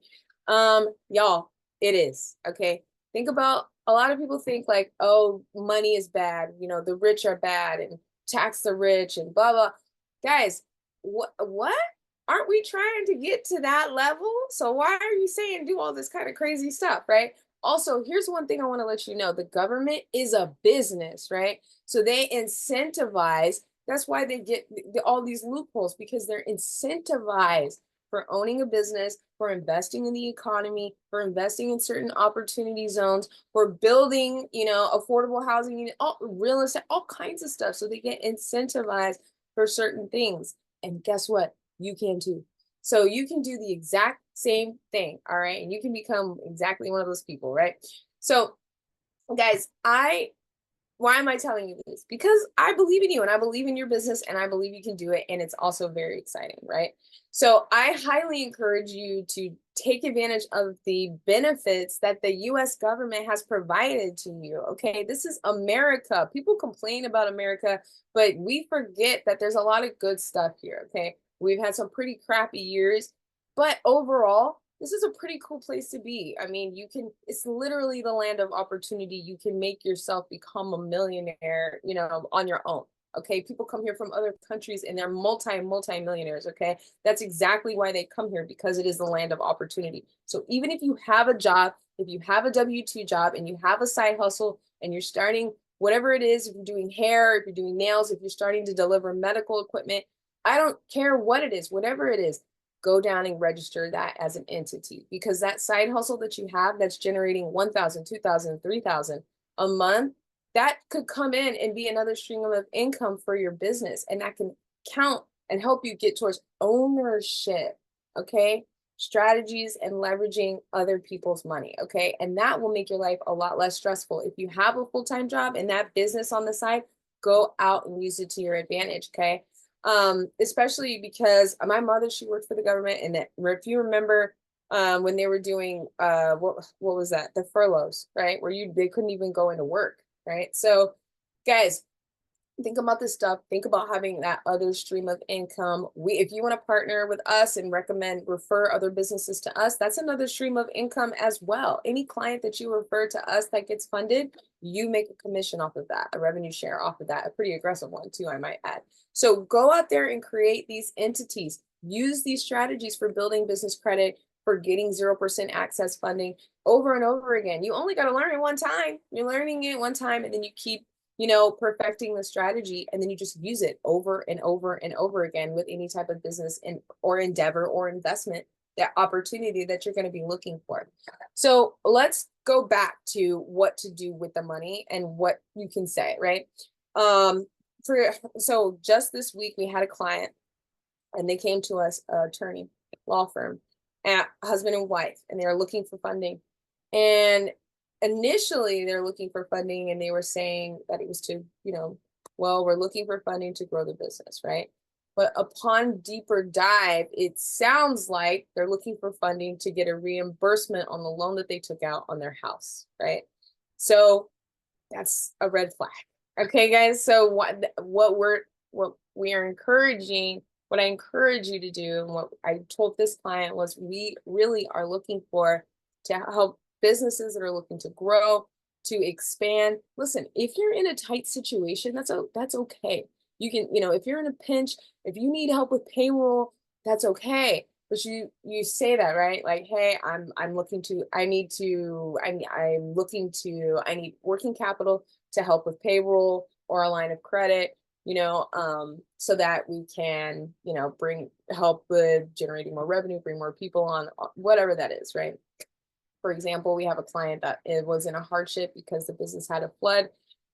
Y'all, it is. Okay. Think about, a lot of people think like, oh, money is bad, the rich are bad and tax the rich and blah blah. Guys, what? Aren't we trying to get to that level? So why are you saying do all this kind of crazy stuff, right? Also, here's one thing I want to let you know. The government is a business, right? So they incentivize, that's why they get all these loopholes, because they're incentivized for owning a business, for investing in the economy, for investing in certain opportunity zones, for building, affordable housing, all real estate, all kinds of stuff. So they get incentivized for certain things. And guess what? You can too. So you can do the exact same thing, all right? And you can become exactly one of those people, right? So, guys, why am I telling you this? Because I believe in you and I believe in your business and I believe you can do it. And it's also very exciting, right? So I highly encourage you to take advantage of the benefits that the US government has provided to you. Okay. This is America. People complain about America, but we forget that there's a lot of good stuff here. Okay. We've had some pretty crappy years, but overall, this is a pretty cool place to be. I mean, it's literally the land of opportunity. You can make yourself become a millionaire, on your own. Okay. People come here from other countries and they're multi millionaires. Okay. That's exactly why they come here, because it is the land of opportunity. So even if you have a job, if you have a W-2 job and you have a side hustle and you're starting whatever it is, if you're doing hair, if you're doing nails, if you're starting to deliver medical equipment, I don't care what it is, whatever it is, go down and register that as an entity, because that side hustle that you have that's generating 1,000, 2,000, 3,000 a month, that could come in and be another stream of income for your business. And that can count and help you get towards ownership. Okay. Strategies and leveraging other people's money. Okay. And that will make your life a lot less stressful. If you have a full-time job and that business on the side, go out and use it to your advantage. Okay. Especially because my mother, she worked for the government, and if you remember, when they were doing what was that, the furloughs, right, where they couldn't even go into work, right? So guys, think about this stuff. Think about having that other stream of income. If you want to partner with us and refer other businesses to us, that's another stream of income as well. Any client that you refer to us that gets funded, you make a commission off of that, a revenue share off of that, a pretty aggressive one too, I might add. So go out there and create these entities. Use these strategies for building business credit, for getting 0% access funding over and over again. You only got to learn it one time. You're learning it one time, and then you keep perfecting the strategy, and then you just use it over and over and over again with any type of business or endeavor or investment, that opportunity that you're going to be looking for. So let's go back to what to do with the money and what you can say, right? So just this week we had a client and they came to us, attorney, law firm, husband and wife, and they were looking for funding. And initially they're looking for funding and they were saying that it was to, well, we're looking for funding to grow the business, right? But upon deeper dive, it sounds like they're looking for funding to get a reimbursement on the loan that they took out on their house, right? So that's a red flag. Okay, guys. So what we are encouraging, what I encourage you to do, and what I told this client was, we really are looking to help businesses that are looking to grow, to expand. Listen, if you're in a tight situation, that's okay. You can, if you're in a pinch, if you need help with payroll, that's okay. But you say that, right? Like, hey, I'm looking to, I need to, I'm looking to, I need working capital to help with payroll or a line of credit, so that we can, bring help with generating more revenue, bring more people on, whatever that is, right? For example, we have a client that it was in a hardship because the business had a flood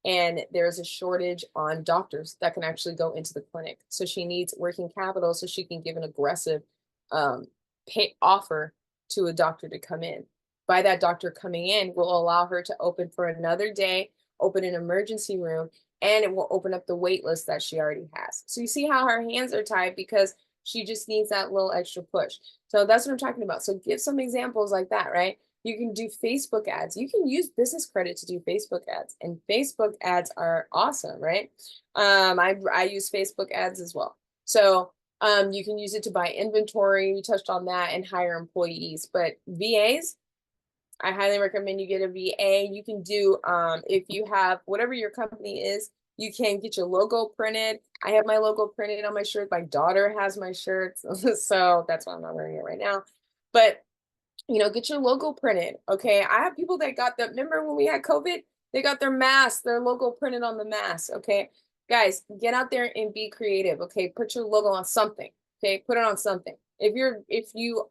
and there's a shortage on doctors that can actually go into the clinic. So she needs working capital so she can give an aggressive um, pay offer to a doctor to come in. By that doctor coming in will allow her to open for another day, open an emergency room, and it will open up the wait list that she already has. So you see how her hands are tied because she just needs that little extra push. So that's what I'm talking about. So give some examples like that, right? You can do Facebook ads. You can use business credit to do Facebook ads, and Facebook ads are awesome, right? I use Facebook ads as well. So you can use it to buy inventory. We touched on that, and hire employees. But VAs, I highly recommend you get a VA. You can do if you have whatever your company is, you can get your logo printed. I have my logo printed on my shirt. My daughter has my shirts, so that's why I'm not wearing it right now. But get your logo printed. Okay. I have people that got remember when we had COVID, they got their mask, their logo printed on the mask. Okay. Guys, get out there and be creative. Okay. Put your logo on something. Okay. Put it on something. If you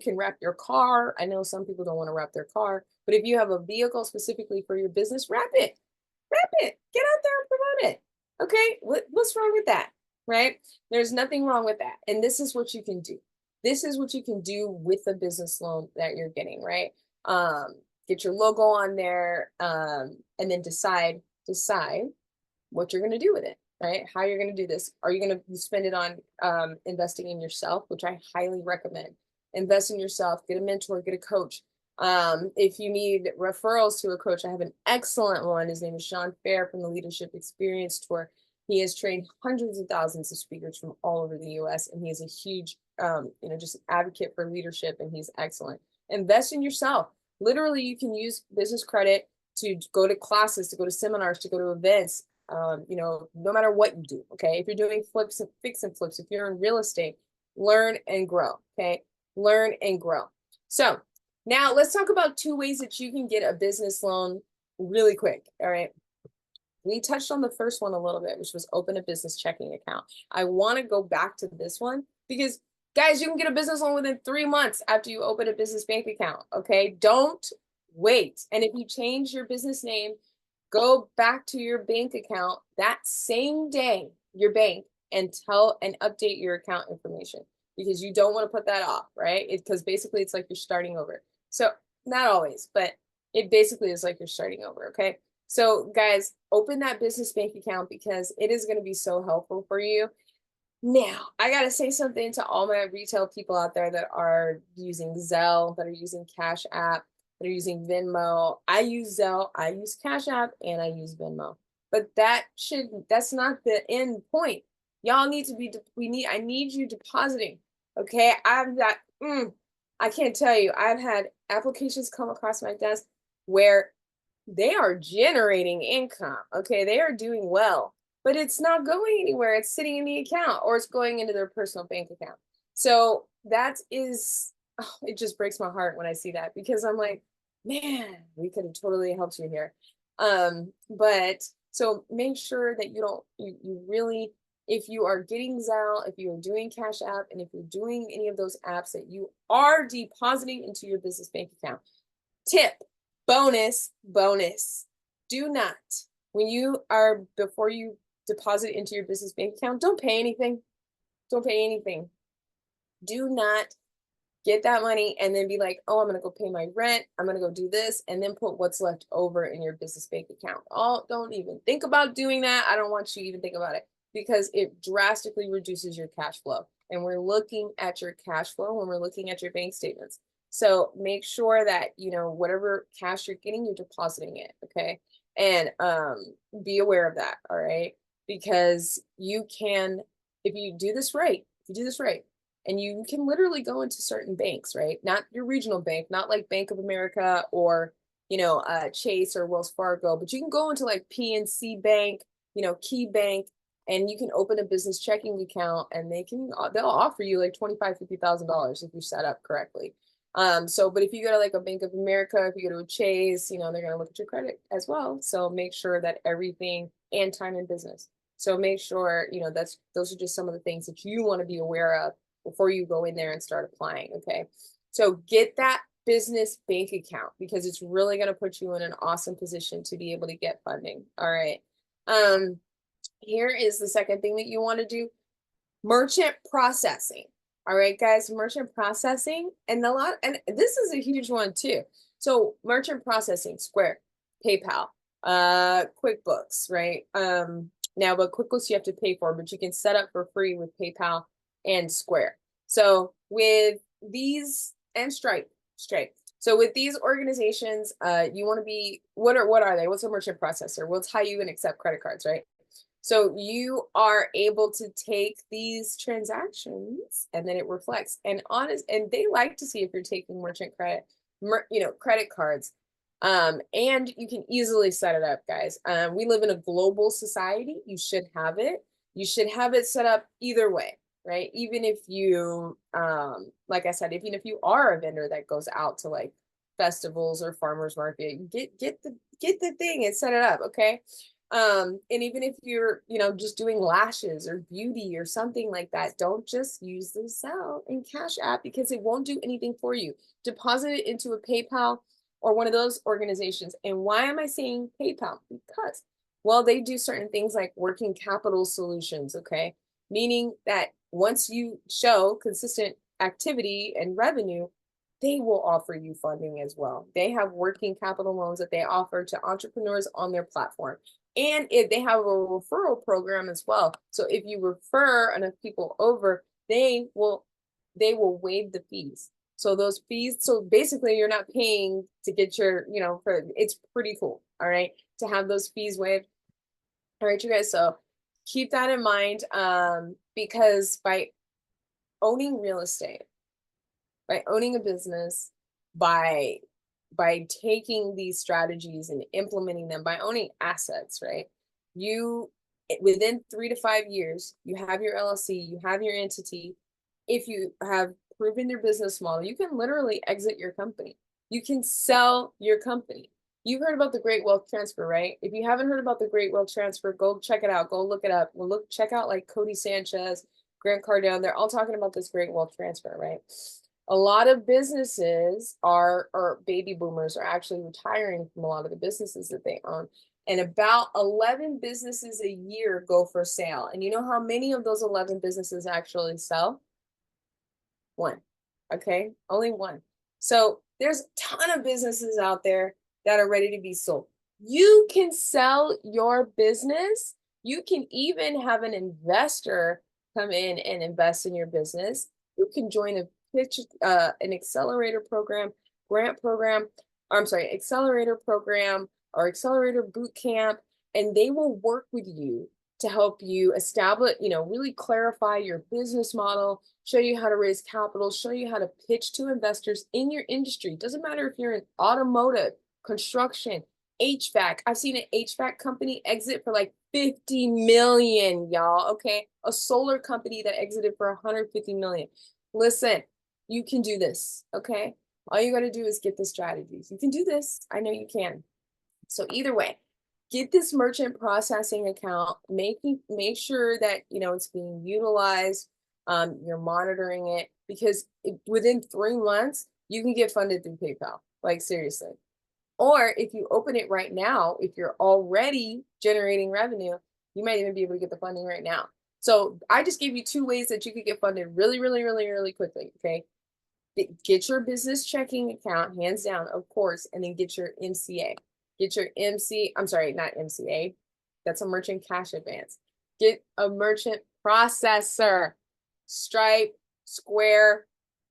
can wrap your car. I know some people don't want to wrap their car, but if you have a vehicle specifically for your business, wrap it. Wrap it. Get out there and promote it. Okay. What's wrong with that? Right? There's nothing wrong with that. And this is what you can do. This is what you can do with the business loan that you're getting, right? Get your logo on there, and then decide what you're going to do with it, right? How you're going to do this. Are you going to spend it on investing in yourself, which I highly recommend. Invest in yourself, get a mentor, get a coach. If you need referrals to a coach, I have an excellent one. His name is Sean Fair from the Leadership Experience Tour. He has trained hundreds of thousands of speakers from all over the US, and he is a huge, just advocate for leadership, and he's excellent. Invest in yourself. Literally, you can use business credit to go to classes, to go to seminars, to go to events, no matter what you do, okay? If you're doing flips and fix and flips, if you're in real estate, learn and grow, okay? Learn and grow. So now let's talk about 2 ways that you can get a business loan really quick, all right? We touched on the first one a little bit, which was open a business checking account. I want to go back to this one because, guys, you can get a business loan within 3 months after you open a business bank account, okay? Don't wait. And if you change your business name, go back to your bank account that same day, your bank, and update your account information because you don't want to put that off, right? Because basically it's like you're starting over. So not always, but it basically is like you're starting over, okay? So guys, open that business bank account because it is going to be so helpful for you. Now, I got to say something to all my retail people out there that are using Zelle, that are using Cash App, that are using Venmo. I use Zelle, I use Cash App, and I use Venmo. But that's not the end point. Y'all need to I need you depositing. Okay. I can't tell you, I've had applications come across my desk where they are generating income. Okay. They are doing well, but it's not going anywhere. It's sitting in the account or it's going into their personal bank account. So it just breaks my heart when I see that because I'm like, man, we could have totally helped you here. But so make sure that you really, if you are getting Zelle, if you are doing Cash App, and if you're doing any of those apps, that you are depositing into your business bank account. Tip, bonus, do not, before you deposit into your business bank account, don't pay anything. Don't pay anything. Do not get that money and then be like, oh, I'm going to go pay my rent. I'm going to go do this and then put what's left over in your business bank account. Don't even think about doing that. I don't want you to even think about it because it drastically reduces your cash flow. And we're looking at your cash flow when we're looking at your bank statements. So make sure that, whatever cash you're getting, you're depositing it. Okay. And be aware of that. All right. Because if you do this right, and you can literally go into certain banks, right? Not your regional bank, not like Bank of America or, Chase or Wells Fargo, but you can go into like PNC Bank, Key Bank, and you can open a business checking account, and they'll offer you like $25,000-$50,000 if you set up correctly. But if you go to like a Bank of America, if you go to a Chase, they're going to look at your credit as well. So make sure that everything, and time in business. So make sure, those are just some of the things that you want to be aware of before you go in there and start applying. Okay. So get that business bank account, because it's really going to put you in an awesome position to be able to get funding. All right. Here is the second thing that you want to do: merchant processing. All right, guys, merchant processing, and this is a huge one too. So merchant processing, Square, PayPal, QuickBooks, right? Now, but QuickBooks you have to pay for, but you can set up for free with PayPal and Square. So with these, and Stripe. So with these organizations, you want to be, what are they? What's a merchant processor? Well, it's how you can accept credit cards, right? So you are able to take these transactions, and then it reflects. And they like to see if you're taking merchant credit, credit cards. And you can easily set it up, guys. We live in a global society. You should have it. You should have it set up either way, right? Even if you, like I said, even if you are a vendor that goes out to like festivals or farmers market, get the thing and set it up, okay? And even if you're, just doing lashes or beauty or something like that, don't just use the Zelle and Cash App, because it won't do anything for you. Deposit it into a PayPal or one of those organizations. And why am I saying PayPal? Because, well, they do certain things like working capital solutions, okay? Meaning that once you show consistent activity and revenue, they will offer you funding as well. They have working capital loans that they offer to entrepreneurs on their platform. And if they have a referral program as well. So if you refer enough people over, they will waive the fees. So those fees, so basically you're not paying to get your, it's pretty cool, all right, to have those fees waived. All right, you guys, so keep that in mind, because by owning real estate, by owning a business, by taking these strategies and implementing them, by owning assets, right? You, within 3 to 5 years, you have your LLC, you have your entity. If you have proven your business model, you can literally exit your company. You can sell your company. You've heard about the Great Wealth Transfer, right? If you haven't heard about the Great Wealth Transfer, go check it out. Go look it up. Check out like Cody Sanchez, Grant Cardone. They're all talking about this Great Wealth Transfer, right? A lot of businesses or baby boomers are actually retiring from a lot of the businesses that they own. And about 11 businesses a year go for sale. And you know how many of those 11 businesses actually sell? One. Okay, only one. So there's a ton of businesses out there that are ready to be sold. You can sell your business. You can even have an investor come in and invest in your business. You can join an accelerator program, accelerator program or accelerator boot camp, and they will work with you to help you establish, really clarify your business model, show you how to raise capital, show you how to pitch to investors in your industry. Doesn't matter if you're in automotive, construction, HVAC. I've seen an HVAC company exit for like 50 million, y'all. Okay. A solar company that exited for 150 million. Listen, you can do this. Okay. All you got to do is get the strategies. You can do this. I know you can. So either way, get this merchant processing account, make sure that, it's being utilized. You're monitoring it, because within 3 months, you can get funded through PayPal. Like seriously. Or if you open it right now, if you're already generating revenue, you might even be able to get the funding right now. So I just gave you 2 ways that you could get funded really, really, really, really quickly. Okay. Get your business checking account, hands down, of course, and then get your MCA. Get your not MCA. That's a merchant cash advance. Get a merchant processor. Stripe, Square,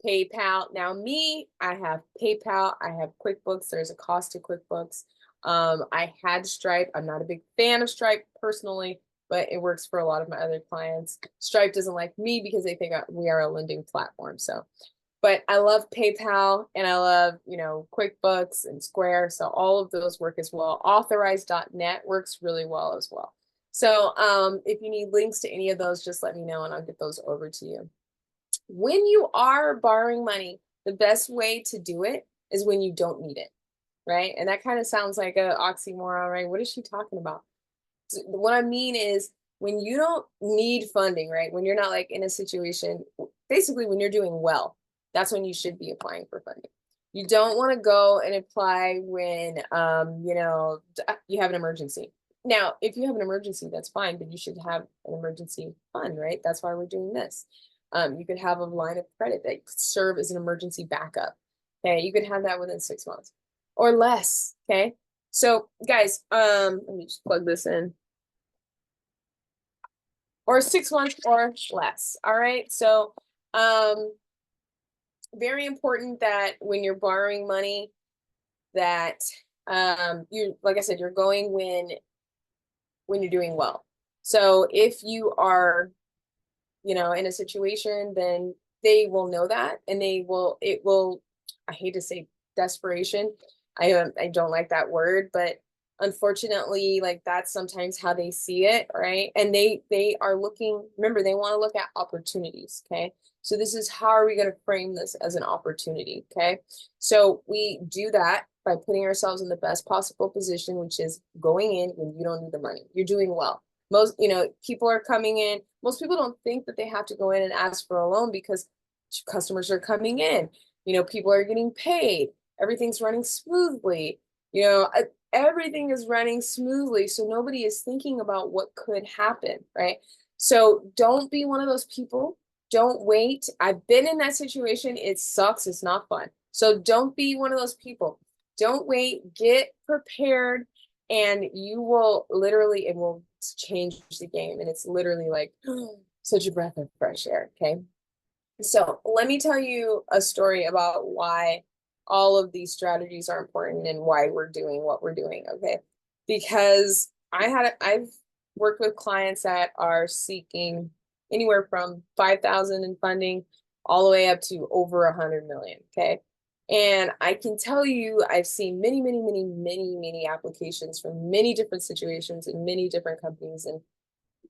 PayPal. Now me, I have PayPal, I have QuickBooks. There's a cost to QuickBooks. I had Stripe. I'm not a big fan of Stripe personally, but it works for a lot of my other clients. Stripe doesn't like me because they think we are a lending platform. So, but I love PayPal and I love, QuickBooks and Square. So all of those work as well. Authorize.net works really well as well. So if you need links to any of those, just let me know and I'll get those over to you. When you are borrowing money, the best way to do it is when you don't need it, right? And that kind of sounds like an oxymoron, right? What is she talking about? So what I mean is when you don't need funding, right? When you're not like in a situation, basically when you're doing well, that's when you should be applying for funding. You don't want to go and apply when you have an emergency. Now, if you have an emergency, that's fine, but you should have an emergency fund, right? That's why we're doing this. You could have a line of credit that could serve as an emergency backup. Okay, you could have that within 6 months or less. Okay, so guys, let me just plug this in. Or 6 months or less. All right. So very important that when you're borrowing money that you, like I said, you're going when you're doing well. So if you are, in a situation, then they will know that and it will, I hate to say desperation. I don't like that word, but unfortunately, like that's sometimes how they see it, right? And they are looking, remember, they want to look at opportunities, okay? So this is how are we going to frame this as an opportunity, okay? So we do that by putting ourselves in the best possible position, which is going in when you don't need the money. You're doing well. Most, people are coming in. Most people don't think that they have to go in and ask for a loan because customers are coming in. People are getting paid. Everything's running smoothly. Everything is running smoothly. So nobody is thinking about what could happen, right? So don't be one of those people. Don't wait. I've been in that situation. It sucks. It's not fun. So don't be one of those people. Don't wait. Get prepared and you will literally, it will change the game. And it's literally like such a breath of fresh air. Okay. So let me tell you a story about why all of these strategies are important and why we're doing what we're doing. Okay. Because I've worked with clients that are seeking anywhere from 5,000 in funding all the way up to over 100 million. Okay. And I can tell you, I've seen many, many, many, many, many applications from many different situations and many different companies. And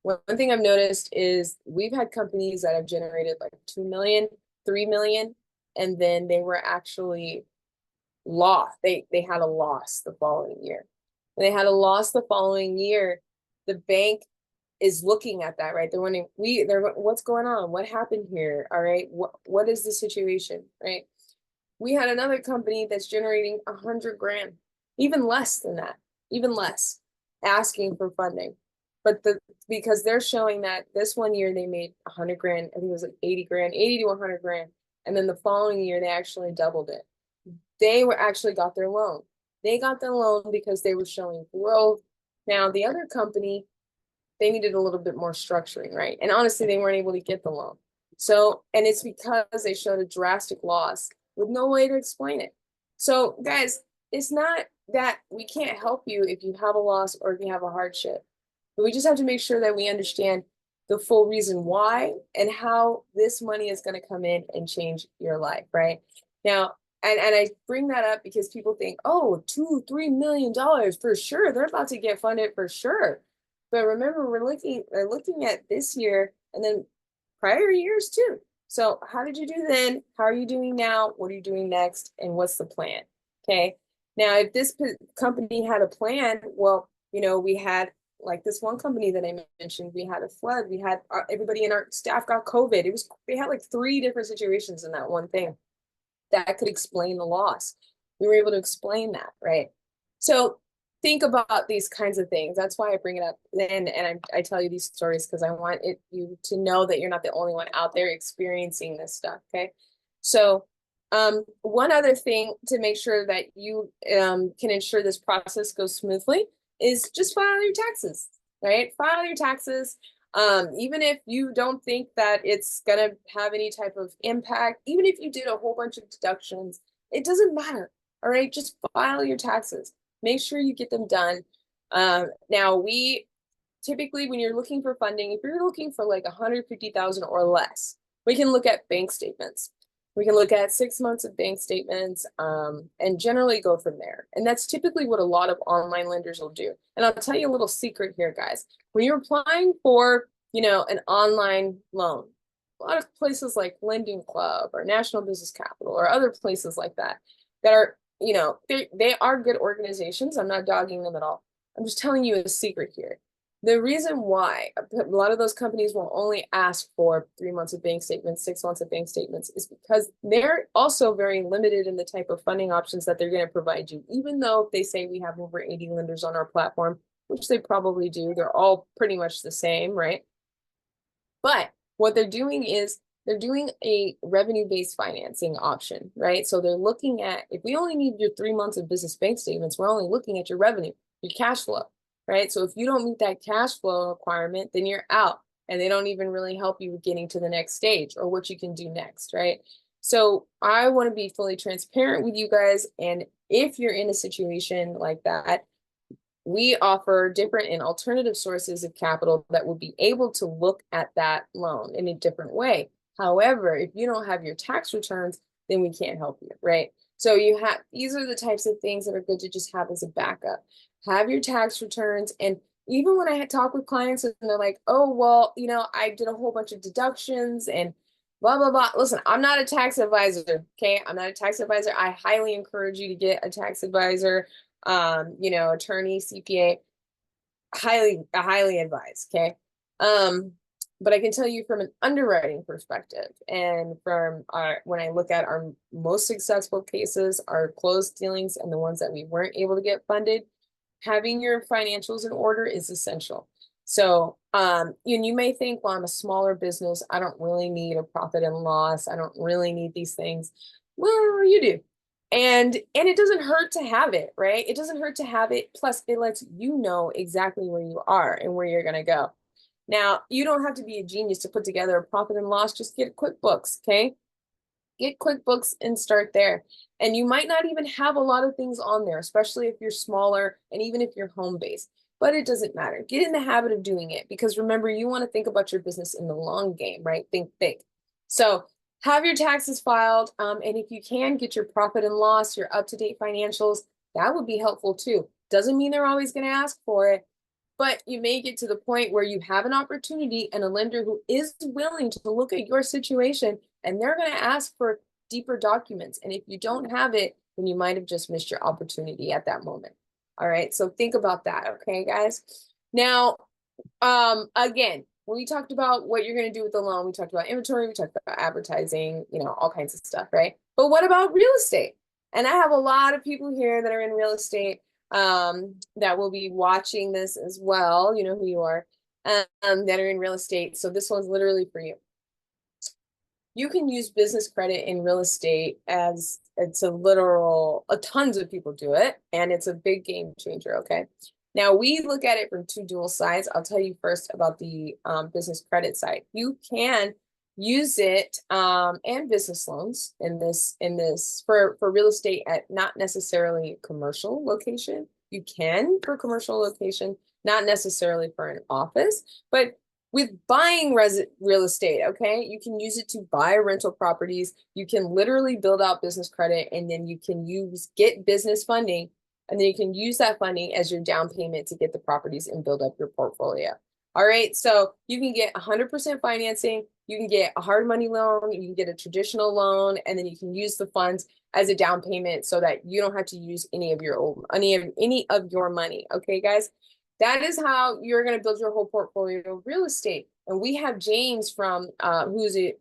one thing I've noticed is we've had companies that have generated like 2 million, 3 million, and then they were actually lost. They had a loss the following year. When they had a loss the following year, the bank is looking at that, right? They're wondering, what's going on? What happened here? All right. What is the situation? Right. We had another company that's generating 100 grand, even less than that, even less, asking for funding. But because they're showing that this one year they made 100 grand, I think it was like 80 grand, 80 to 100 grand. And then the following year they actually doubled it. They were actually got their loan. They got the loan because they were showing growth. Now the other company, they needed a little bit more structuring, right? And honestly, they weren't able to get the loan. So, and it's because they showed a drastic loss with no way to explain it. So, guys, it's not that we can't help you if you have a loss or if you have a hardship, but we just have to make sure that we understand the full reason why and how this money is going to come in and change your life, right? Now, and I bring that up because people think, oh, $2-3 million for sure. They're about to get funded for sure. But remember, we're looking at this year and then prior years too. So how did you do then? How are you doing now? What are you doing next? And what's the plan? Okay. Now, if this company had a plan, well, we had like this one company that I mentioned, we had a flood. We had everybody in our staff got COVID. They had like 3 different situations in that one thing that could explain the loss. We were able to explain that, right? So think about these kinds of things. That's why I bring it up. And I tell you these stories because I want you to know that you're not the only one out there experiencing this stuff. Okay. So one other thing to make sure that you can ensure this process goes smoothly is just file your taxes, right? File your taxes. Even if you don't think that it's gonna have any type of impact, even if you did a whole bunch of deductions, it doesn't matter. All right, just file your taxes. Make sure you get them done. Now we typically, when you're looking for funding, if you're looking for like 150,000 or less, we can look at bank statements. We can look at 6 months of bank statements and generally go from there. And that's typically what a lot of online lenders will do. And I'll tell you a little secret here, guys. When you're applying for, an online loan, a lot of places like Lending Club or National Business Capital or other places like that, that are, they are good organizations. I'm not dogging them at all. I'm just telling you a secret here. The reason why a lot of those companies will only ask for 3 months of bank statements, 6 months of bank statements, is because they're also very limited in the type of funding options that they're going to provide you. Even though they say we have over 80 lenders on our platform, which they probably do, they're all pretty much the same, right? But what they're doing is they're doing a revenue-based financing option, right? So they're looking at, if we only need your 3 months of business bank statements, we're only looking at your revenue, your cash flow, right? So if you don't meet that cash flow requirement, then you're out, and they don't even really help you with getting to the next stage or what you can do next, right? So I want to be fully transparent with you guys. And if you're in a situation like that, we offer different and alternative sources of capital that will be able to look at that loan in a different way. However, if you don't have your tax returns, then we can't help you, right? So these are the types of things that are good to just have as a backup. Have your tax returns. And even when I talk with clients and they're like, oh, well, I did a whole bunch of deductions and blah, blah, blah. Listen, I'm not a tax advisor, okay? I'm not a tax advisor. I highly encourage you to get a tax advisor, attorney, CPA, highly advised, okay? But I can tell you from an underwriting perspective and from when I look at our most successful cases, our closed dealings and the ones that we weren't able to get funded, having your financials in order is essential. So, you may think, well, I'm a smaller business. I don't really need a profit and loss. I don't really need these things. Well, you do. And it doesn't hurt to have it, right? It doesn't hurt to have it. Plus, it lets you know exactly where you are and where you're going to go. Now, you don't have to be a genius to put together a profit and loss. Just get QuickBooks, okay? Get QuickBooks and start there. And you might not even have a lot of things on there, especially if you're smaller and even if you're home-based. But it doesn't matter. Get in the habit of doing it because remember, you want to think about your business in the long game, right? Think big. So have your taxes filed. And if you can get your profit and loss, your up-to-date financials, that would be helpful too. Doesn't mean they're always going to ask for it, but you may get to the point where you have an opportunity and a lender who is willing to look at your situation and they're going to ask for deeper documents. And if you don't have it, then you might have just missed your opportunity at that moment. All right. So think about that. Okay, guys. Now, again, when we talked about what you're going to do with the loan, we talked about inventory, we talked about advertising, all kinds of stuff, right? But what about real estate? And I have a lot of people here that are in real estate that will be watching this as well. You know who you are, that are in real estate. So this one's literally for you. You can use business credit in real estate as it's tons of people do it, and it's a big game changer, okay? Now, we look at it from two dual sides. I'll tell you first about the business credit side. You can use it and business loans in this for real estate at not necessarily commercial location. You can for commercial location, not necessarily for an office, but with buying real estate, okay, you can use it to buy rental properties. You can literally build out business credit, and then you can get business funding, and then you can use that funding as your down payment to get the properties and build up your portfolio. All right, so you can get 100% financing, you can get a hard money loan, you can get a traditional loan, and then you can use the funds as a down payment so that you don't have to use any of your money. Okay, guys? That is how you're going to build your whole portfolio of real estate. And we have James from who's a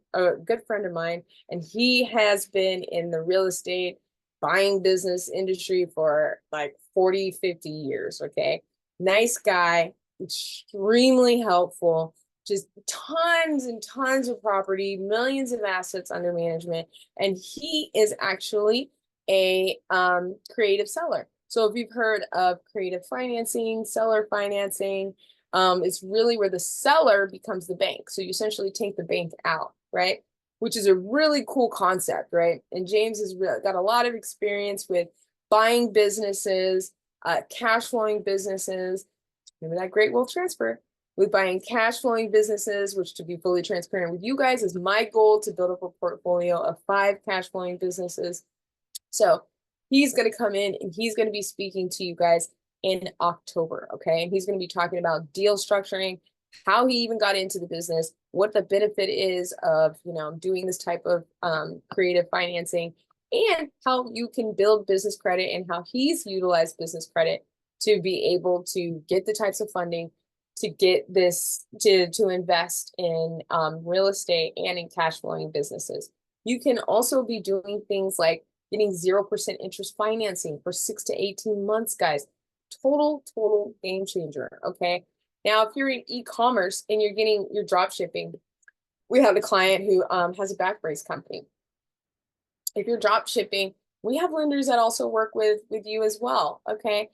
good friend of mine, and he has been in the real estate buying business industry for like 40, 50 years. Okay. Nice guy, extremely helpful, just tons and tons of property, millions of assets under management. And he is actually a creative seller. So if you've heard of creative financing, seller financing, it's really where the seller becomes the bank. So you essentially take the bank out, right? Which is a really cool concept, right? And James has got a lot of experience with buying businesses, cash flowing businesses. Remember that great wealth transfer? with buying cash flowing businesses, which, to be fully transparent with you guys, is my goal to build up a portfolio of 5 cash flowing businesses. So he's going to come in and he's going to be speaking to you guys in October. Okay. And he's going to be talking about deal structuring, how he even got into the business, what the benefit is of, doing this type of creative financing, and how you can build business credit and how he's utilized business credit to be able to get the types of funding to get this to invest in real estate and in cash flowing businesses. You can also be doing things like getting 0% interest financing for 6 to 18 months, guys. Total game changer. Okay. Now, if you're in e-commerce and you're drop shipping, we have a client who has a back brace company. If you're drop shipping, we have lenders that also work with you as well. Okay.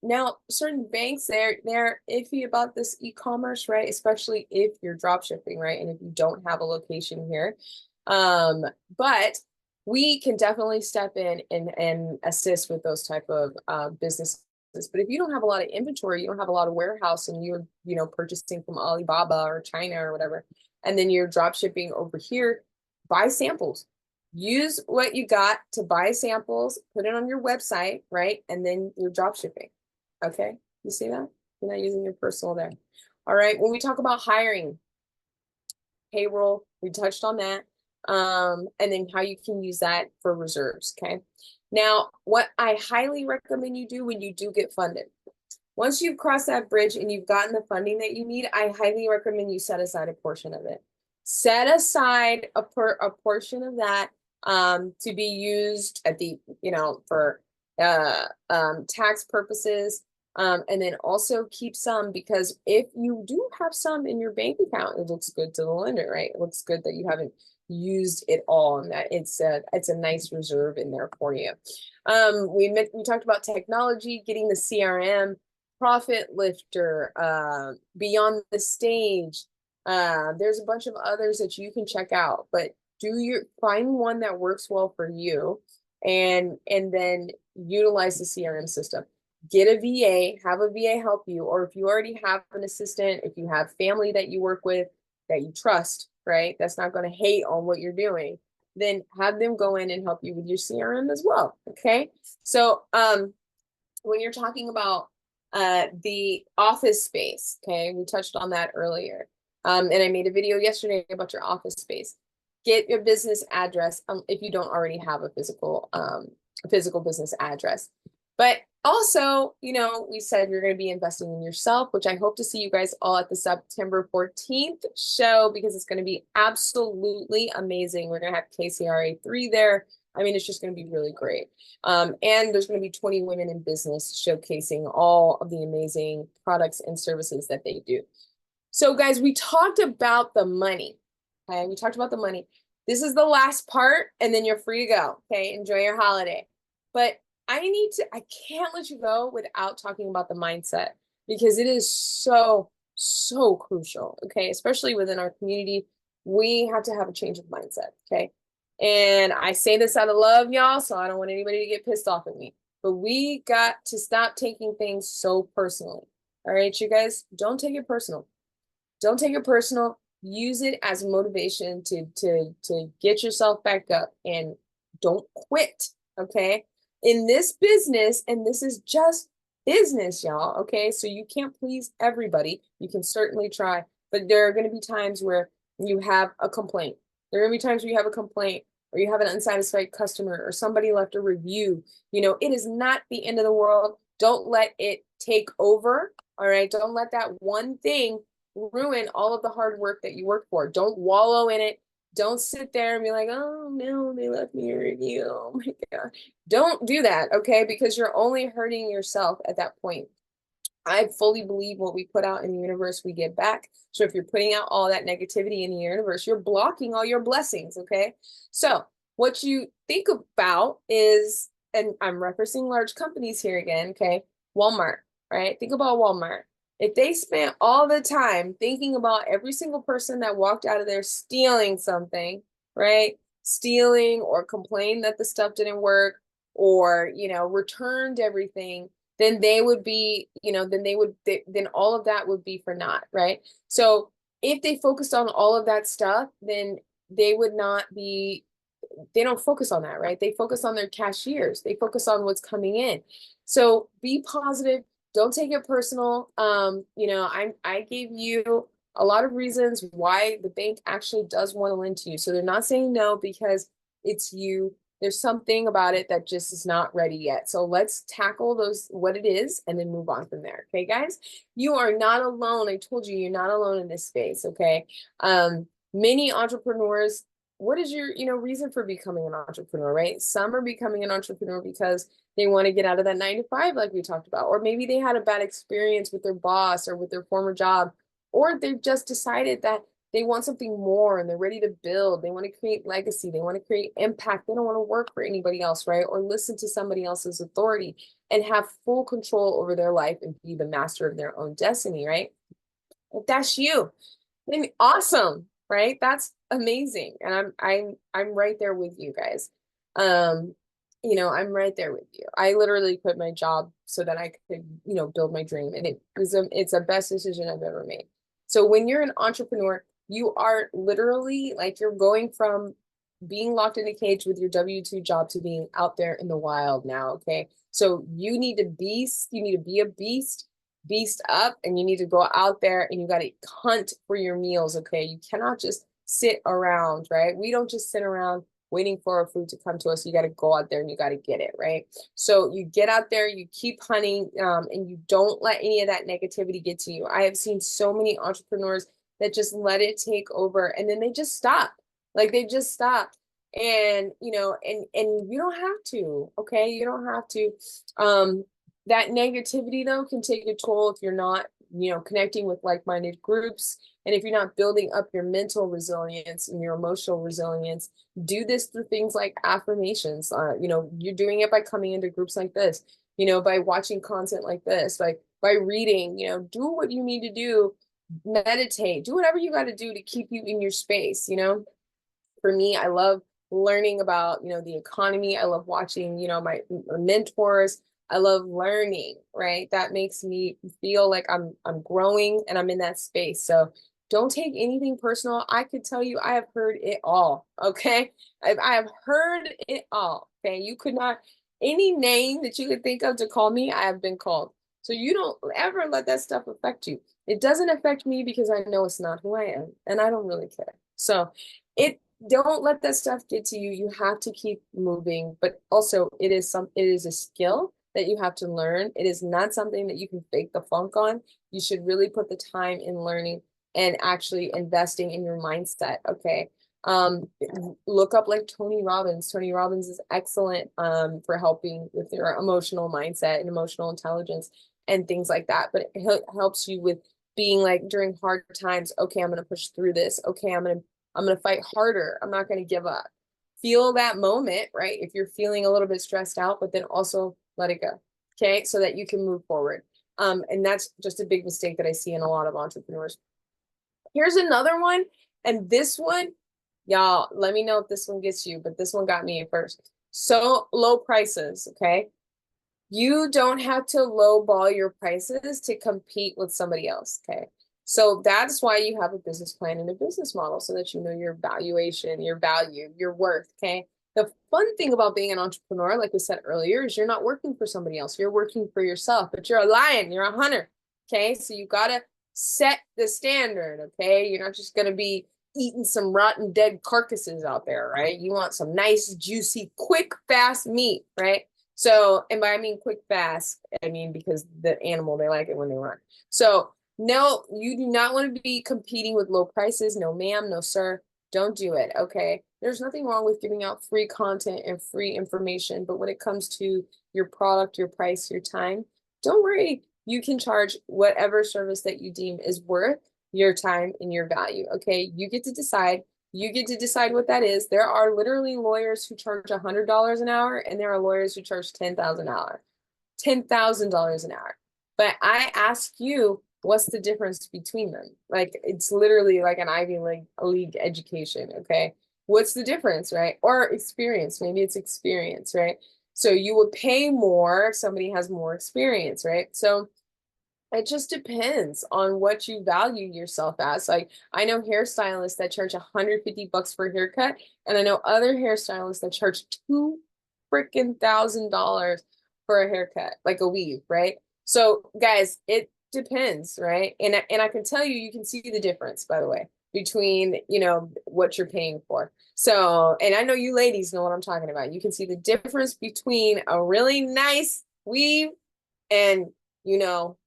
Now, certain banks, they're iffy about this e-commerce, right? Especially if you're drop shipping, right? And if you don't have a location here. But we can definitely step in and assist with those type of businesses. But if you don't have a lot of inventory, you don't have a lot of warehouse, and you're, purchasing from Alibaba or China or whatever, and then you're drop shipping over here, buy samples. Use what you got to buy samples, put it on your website, right? And then you're drop shipping. Okay, you see that? You're not using your personal there. All right, when we talk about hiring, payroll, we touched on that. And then how you can use that for reserves, okay? Now, what I highly recommend you do when you do get funded, once you've crossed that bridge and you've gotten the funding that you need, I highly recommend you set aside a portion of it. Set aside a portion of that to be used at the, for tax purposes. And then also keep some, because if you do have some in your bank account, it looks good to the lender, right? It looks good that you haven't used it all, and that it's a nice reserve in there for you. We talked about technology, getting the CRM, Profit Lifter, Beyond the Stage. There's a bunch of others that you can check out, but find one that works well for you, and then utilize the CRM system. Get a VA, have a VA help you, or if you already have an assistant, if you have family that you work with that you trust, right? That's not going to hate on what you're doing, then have them go in and help you with your CRM as well. Okay. So when you're talking about the office space, okay, we touched on that earlier. And I made a video yesterday about your office space. Get your business address if you don't already have a physical business address. But also, we said you're going to be investing in yourself, which I hope to see you guys all at the September 14th show, because it's going to be absolutely amazing. We're going to have KCRA 3 there. I mean, it's just going to be really great. And there's going to be 20 women in business showcasing all of the amazing products and services that they do. So guys, we talked about the money. Okay, we talked about the money. This is the last part, and then you're free to go. Okay, enjoy your holiday. But I can't let you go without talking about the mindset, because it is so crucial. Okay, especially within our community, we have to have a change of mindset. Okay, and I say this out of love, y'all, so I don't want anybody to get pissed off at me. But we got to stop taking things so personally. All right, you guys, don't take it personal. Don't take it personal. Use it as motivation to get yourself back up, and don't quit. Okay. In this business, and this is just business, y'all, okay? So you can't please everybody. You can certainly try, but there are going to be times where you have a complaint. There are going to be times where you have a complaint, or you have an unsatisfied customer, or somebody left a review. It is not the end of the world. Don't let it take over, all right? Don't let that one thing ruin all of the hard work that you work for. Don't wallow in it. Don't sit there and be like, oh no, they left me a review. Oh my God. Don't do that, okay? Because you're only hurting yourself at that point. I fully believe what we put out in the universe, we get back. So if you're putting out all that negativity in the universe, you're blocking all your blessings, okay? So what you think about is, and I'm referencing large companies here again, okay? Walmart, right? Think about Walmart. If they spent all the time thinking about every single person that walked out of there stealing something, right? Stealing or complained that the stuff didn't work, or, returned everything, then they would be, then all of that would be for naught, right? So if they focused on all of that stuff, then they would not be, they don't focus on that, right? They focus on their cashiers. They focus on what's coming in. So be positive. Don't take it personal. I gave you a lot of reasons why the bank actually does want to lend to you. So they're not saying no because it's you. There's something about it that just is not ready yet. So let's tackle those, what it is, and then move on from there. Okay, guys? You are not alone. I told you, you're not alone in this space. Okay. Many entrepreneurs, what is your, reason for becoming an entrepreneur, right? Some are becoming an entrepreneur because they want to get out of that 9 to 5, like we talked about, or maybe they had a bad experience with their boss or with their former job, or they've just decided that they want something more and they're ready to build. They want to create legacy. They want to create impact. They don't want to work for anybody else, right? Or listen to somebody else's authority and have full control over their life and be the master of their own destiny, right? If that's you, then awesome, right? That's amazing. And I'm right there with you guys. Um, I'm right there with you. I literally quit my job so that I could, build my dream. And it's the best decision I've ever made. So when you're an entrepreneur, you are literally like you're going from being locked in a cage with your W-2 job to being out there in the wild now. Okay. So you need to be a beast up, and you need to go out there and you got to hunt for your meals. Okay. You cannot just sit around, right? We don't just sit around waiting for our food to come to us. You got to go out there and you got to get it, right? So you get out there, you keep hunting, and you don't let any of that negativity get to you. I have seen so many entrepreneurs that just let it take over and then they just stop. Like they just stop. And and you don't have to, okay? You don't have to. That negativity though can take a toll if you're not, connecting with like-minded groups, and if you're not building up your mental resilience and your emotional resilience. Do this through things like affirmations. You're doing it by coming into groups like this, by watching content like this, like by reading, do what you need to do, meditate, do whatever you got to do to keep you in your space. For me, I love learning about, the economy. I love watching, my mentors. I love learning, right? That makes me feel like I'm growing and I'm in that space. So don't take anything personal. I could tell you I have heard it all, okay? I have heard it all, okay? You could not, any name that you could think of to call me, I have been called. So you don't ever let that stuff affect you. It doesn't affect me because I know it's not who I am and I don't really care. So it don't let that stuff get to you. You have to keep moving, but also it is a skill that you have to learn. It is not something that you can fake the funk on. You should really put the time in learning and actually investing in your mindset. Okay. Look up like Tony Robbins. Tony Robbins is excellent for helping with your emotional mindset and emotional intelligence and things like that. But it helps you with being like during hard times, okay, I'm going to push through this. Okay, I'm going to fight harder. I'm not going to give up. Feel that moment, right? If you're feeling a little bit stressed out, but then also let it go. Okay. So that you can move forward. And that's just a big mistake that I see in a lot of entrepreneurs. Here's another one. And this one, y'all, let me know if this one gets you, but this one got me at first. So low prices. Okay. You don't have to lowball your prices to compete with somebody else. Okay. So that's why you have a business plan and a business model so that you know your valuation, your value, your worth. Okay. The fun thing about being an entrepreneur, like we said earlier, is you're not working for somebody else. You're working for yourself, but you're a lion, you're a hunter. Okay. So you got to set the standard. Okay. You're not just going to be eating some rotten dead carcasses out there, right? You want some nice, juicy, quick, fast meat, right? So, and by I mean quick, fast, I mean because the animal, they like it when they run. So, no, you do not want to be competing with low prices. No, ma'am, no, sir. Don't do it. Okay. There's nothing wrong with giving out free content and free information. But when it comes to your product, your price, your time, don't worry. You can charge whatever service that you deem is worth your time and your value. Okay. You get to decide. You get to decide what that is. There are literally lawyers who charge $100 an hour, and there are lawyers who charge $10,000 an hour, $10,000 an hour. But I ask you, what's the difference between them? Like, it's literally like an Ivy League education. Okay. What's the difference, right? Or experience. Maybe it's experience, right? So you would pay more if somebody has more experience, right? So it just depends on what you value yourself as. Like I know hairstylists that charge $150 for a haircut, and I know other hairstylists that charge $2,000 for a haircut, like a weave, right? So guys, it depends, right? And I can tell you, you can see the difference, by the way, between, what you're paying for. So, and I know you ladies know what I'm talking about. You can see the difference between a really nice weave and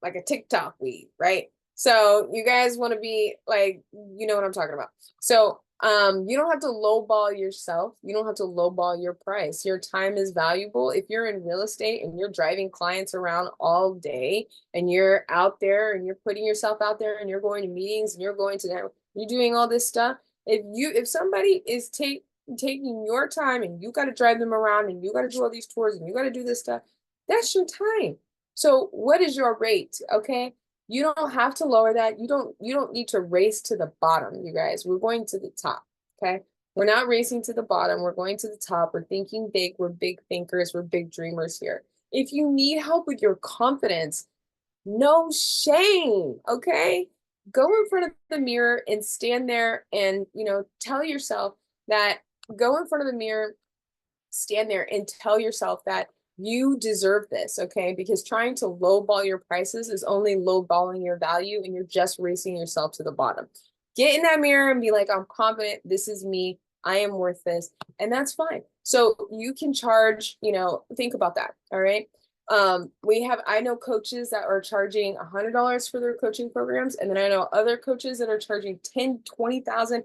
like a TikTok weave, right? So you guys want to be like, you know what I'm talking about. So you don't have to lowball yourself. You don't have to lowball your price. Your time is valuable. If you're in real estate and you're driving clients around all day and you're out there and you're putting yourself out there and you're going to meetings and you're going to that, you're doing all this stuff. If somebody is taking your time and you got to drive them around and you got to do all these tours and you got to do this stuff, that's your time. So what is your rate? Okay. You don't have to lower that. You don't need to race to the bottom, you guys. We're going to the top. Okay. We're not racing to the bottom. We're going to the top. We're thinking big. We're big thinkers. We're big dreamers here. If you need help with your confidence, no shame. Okay. Go in front of the mirror and stand there and, tell yourself that go in front of the mirror, stand there and tell yourself that you deserve this, okay? Because trying to lowball your prices is only lowballing your value and you're just racing yourself to the bottom. Get in that mirror and be like, I'm confident, this is me, I am worth this, and that's fine. So you can charge, think about that, all right? I know coaches that are charging $100 for their coaching programs, and then I know other coaches that are charging 10, 20,000.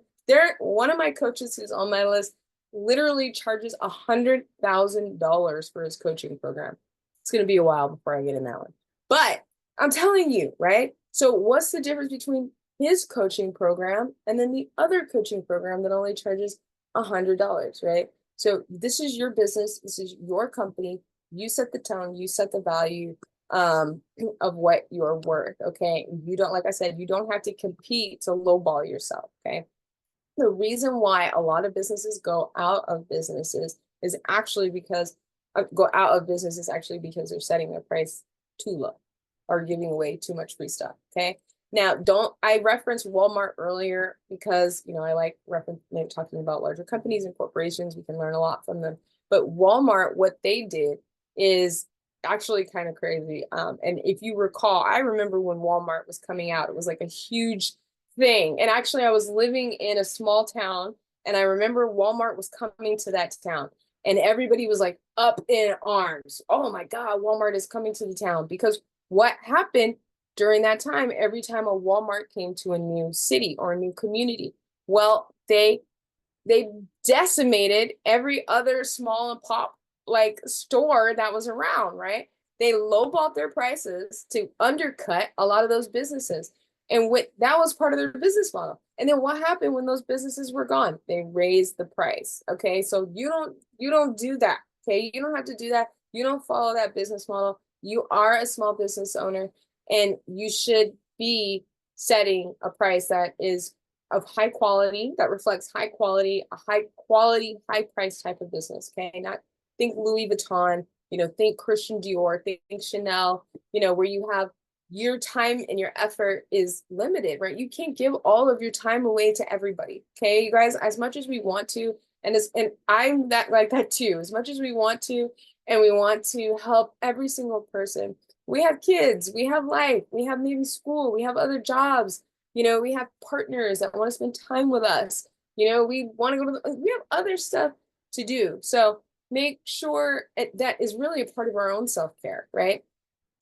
One of my coaches who's on my list literally charges $100,000 for his coaching program. It's going to be a while before I get in that one. But I'm telling you, right? So what's the difference between his coaching program and then the other coaching program that only charges $100, right? So this is your business. This is your company. You set the tone. You set the value of what you're worth, okay? You don't, like I said, you don't have to compete to lowball yourself, okay? The reason why a lot of businesses go out of businesses is actually because they're setting their price too low or giving away too much free stuff. Okay. Now, I referenced Walmart earlier because, I like talking about larger companies and corporations. We can learn a lot from them. But Walmart, what they did is actually kind of crazy. And if you recall, I remember when Walmart was coming out, it was like a huge thing. And actually, I was living in a small town, and I remember Walmart was coming to that town, and everybody was like up in arms. Oh my God, Walmart is coming to the town. Because what happened during that time, every time a Walmart came to a new city or a new community, well, they decimated every other small and pop like store that was around, right? They lowballed their prices to undercut a lot of those businesses. And that was part of their business model. And then what happened when those businesses were gone? They raised the price. Okay. So you don't do that. Okay. You don't have to do that. You don't follow that business model. You are a small business owner, and you should be setting a price that is of high quality, that reflects high quality, high price type of business. Okay. Not think Louis Vuitton, think Christian Dior, think Chanel, where you have your time and your effort is limited, right? You can't give all of your time away to everybody. Okay, you guys, as much as we want to, and I'm that like that too, as much as we want to, and we want to help every single person. We have kids, we have life, we have maybe school, we have other jobs, we have partners that want to spend time with us. We want to we have other stuff to do. So make sure that is really a part of our own self-care, right?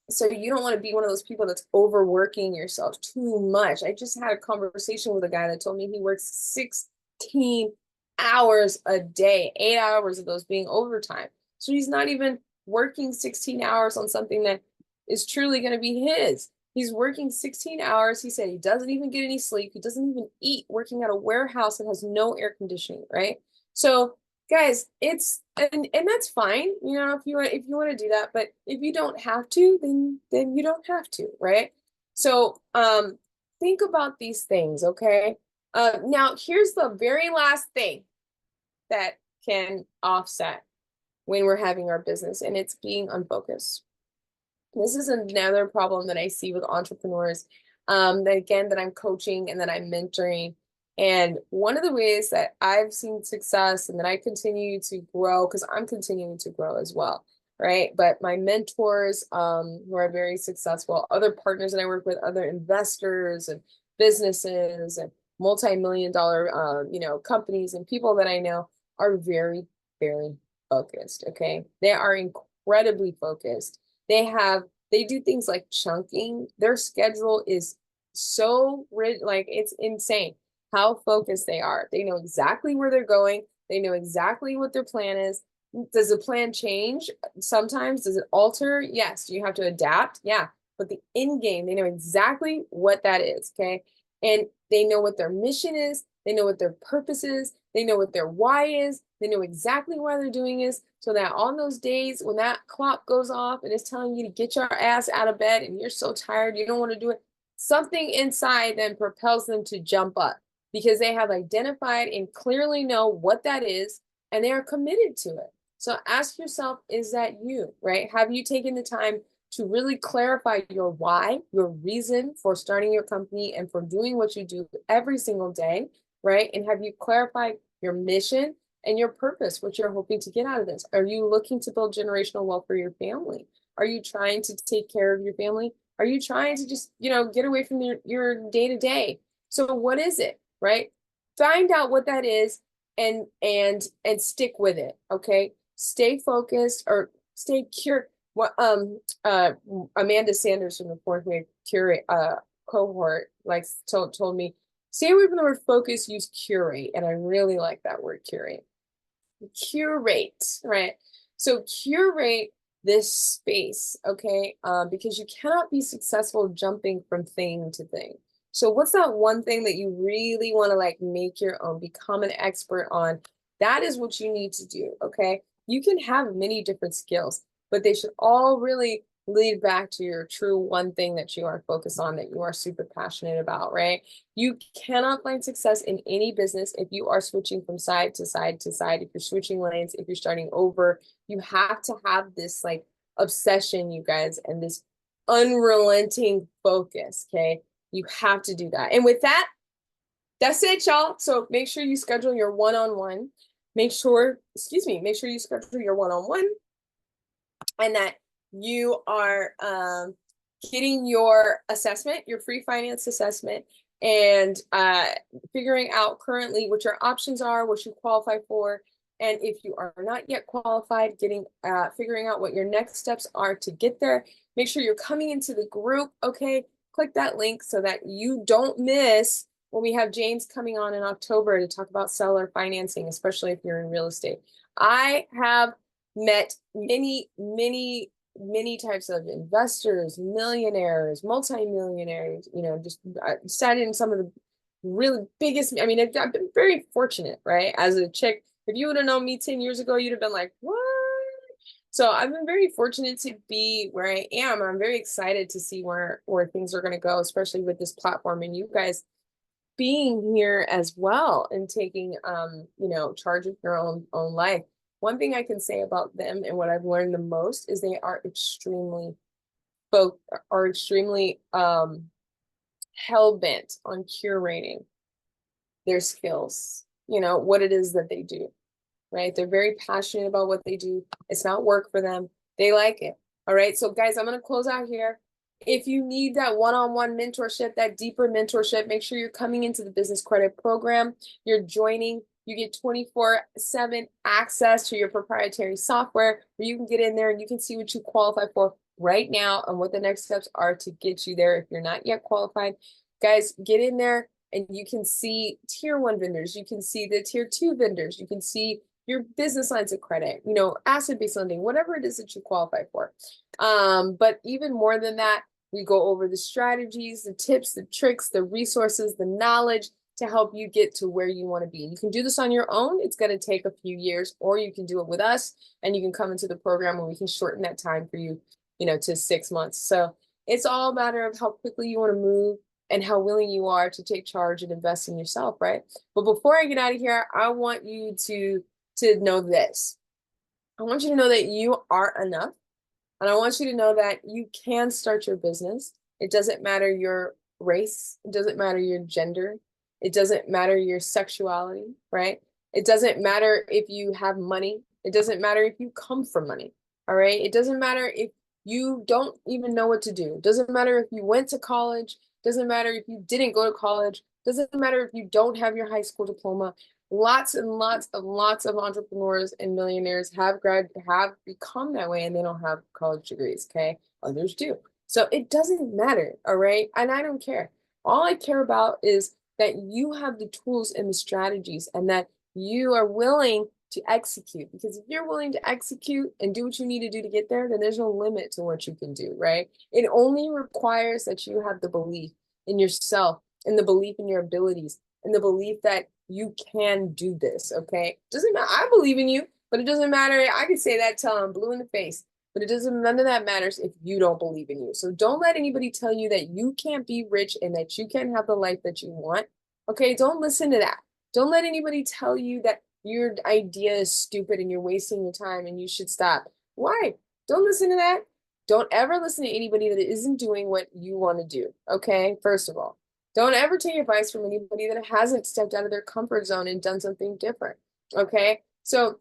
So you don't want to be one of those people that's overworking yourself too much. I just had a conversation with a guy that told me he works 16 hours a day, 8 hours of those being overtime. So he's not even working 16 hours on something that is truly going to be his. He's working 16 hours. He said he doesn't even get any sleep. He doesn't even eat, working at a warehouse that has no air conditioning, right? So guys, and that's fine, if you want to do that, but if you don't have to, then you don't have to, right? So think about these things, okay? Now here's the very last thing that can offset when we're having our business, and it's being unfocused. This is another problem that I see with entrepreneurs, that again, that I'm coaching and that I'm mentoring. And one of the ways that I've seen success and that I continue to grow, because I'm continuing to grow as well, right? But my mentors, who are very successful, other partners that I work with, other investors and businesses and multi-million dollar, companies and people that I know are very, very focused. Okay. They are incredibly focused. They do things like chunking. Their schedule is so rich, like it's insane how focused they are. They know exactly where they're going. They know exactly what their plan is. Does the plan change? Sometimes. Does it alter? Yes. Do you have to adapt? Yeah. But the end game, they know exactly what that is. Okay. And they know what their mission is. They know what their purpose is. They know what their why is. They know exactly why they're doing this, so that on those days when that clock goes off and it's telling you to get your ass out of bed and you're so tired, you don't want to do it, something inside then propels them to jump up because they have identified and clearly know what that is and they are committed to it. So ask yourself, is that you, right? Have you taken the time to really clarify your why, your reason for starting your company and for doing what you do every single day, right? And have you clarified your mission and your purpose, what you're hoping to get out of this? Are you looking to build generational wealth for your family? Are you trying to take care of your family? Are you trying to just, get away from your day to day? So what is it, right? Find out what that is and stick with it. Okay. Stay focused or stay curious. What Amanda Sanders from the fourth grade curate cohort like told me, stay away from the word focus, use curate. And I really like that word curate. Curate, right? So curate this space, okay? Because you cannot be successful jumping from thing to thing. So what's that one thing that you really want to like make your own, become an expert on? That is what you need to do, okay? You can have many different skills, but they should all really lead back to your true one thing that you are focused on, that you are super passionate about, right? You cannot find success in any business if you are switching from side to side to side, if you're switching lanes, if you're starting over. You have to have this like obsession, you guys, and this unrelenting focus, okay? You have to do that. And with that, that's it, y'all. So make sure you schedule your one-on-one. Make sure you schedule your one-on-one and that you are getting your assessment, your free finance assessment, and figuring out currently what your options are, what you qualify for. And if you are not yet qualified, figuring out what your next steps are to get there. Make sure you're coming into the group, okay? Click that link so that you don't miss when we have James coming on in October to talk about seller financing, especially if you're in real estate. I have met many types of investors, millionaires, multimillionaires, just sat in some of the really biggest. I mean, I've been very fortunate, right? As a chick, if you would have known me 10 years ago, you'd have been like, what? So I've been very fortunate to be where I am. I'm very excited to see where things are going to go, especially with this platform and you guys being here as well and taking charge of your own life. One thing I can say about them and what I've learned the most is they are extremely hell bent on curating their skills, what it is that they do, right? They're very passionate about what they do. It's not work for them. They like it. All right. So guys, I'm going to close out here. If you need that one-on-one mentorship, that deeper mentorship, make sure you're coming into the business credit program. You're joining. You get 24/7 access to your proprietary software where you can get in there and you can see what you qualify for right now and what the next steps are to get you there if you're not yet qualified. Guys, get in there and you can see tier 1 vendors. You can see the tier 2 vendors. You can see your business lines of credit, asset-based lending, whatever it is that you qualify for. But even more than that, we go over the strategies, the tips, the tricks, the resources, the knowledge to help you get to where you want to be. You can do this on your own. It's going to take a few years, or you can do it with us and you can come into the program and we can shorten that time for you, to 6 months. So it's all a matter of how quickly you want to move and how willing you are to take charge and invest in yourself, right? But before I get out of here, I want you to know this. I want you to know that you are enough. And I want you to know that you can start your business. It doesn't matter your race, it doesn't matter your gender, it doesn't matter your sexuality, right? It doesn't matter if you have money, it doesn't matter if you come from money, all right? It doesn't matter if you don't even know what to do. It doesn't matter if you went to college, it doesn't matter if you didn't go to college, it doesn't matter if you don't have your high school diploma. Lots and lots of entrepreneurs and millionaires have become that way and they don't have college degrees, okay? Others do. So it doesn't matter, all right? And I don't care. All I care about is that you have the tools and the strategies and that you are willing to execute. Because if you're willing to execute and do what you need to do to get there, then there's no limit to what you can do, right? It only requires that you have the belief in yourself and the belief in your abilities and the belief that you can do this, okay? Doesn't matter. I believe in you, but it doesn't matter. I could say that till I'm blue in the face, but it doesn't, none of that matters if you don't believe in you. So don't let anybody tell you that you can't be rich and that you can't have the life that you want, okay? Don't listen to that. Don't let anybody tell you that your idea is stupid and you're wasting your time and you should stop. Why? Don't listen to that. Don't ever listen to anybody that isn't doing what you want to do, okay? First of all. Don't ever take advice from anybody that hasn't stepped out of their comfort zone and done something different. Okay. So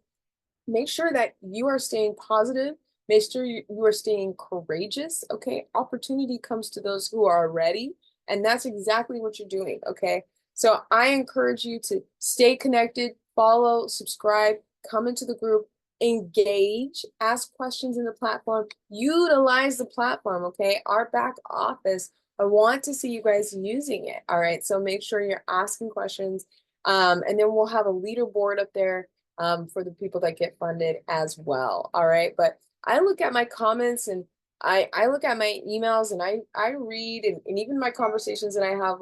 make sure that you are staying positive. Make sure you are staying courageous. Okay. Opportunity comes to those who are ready. And that's exactly what you're doing. Okay. So I encourage you to stay connected, follow, subscribe, come into the group, engage, ask questions in the platform, utilize the platform. Okay. Our back office, I want to see you guys using it. All right. So make sure you're asking questions. And then we'll have a leaderboard up there for the people that get funded as well. All right. But I look at my comments and I look at my emails and I read and even my conversations that I have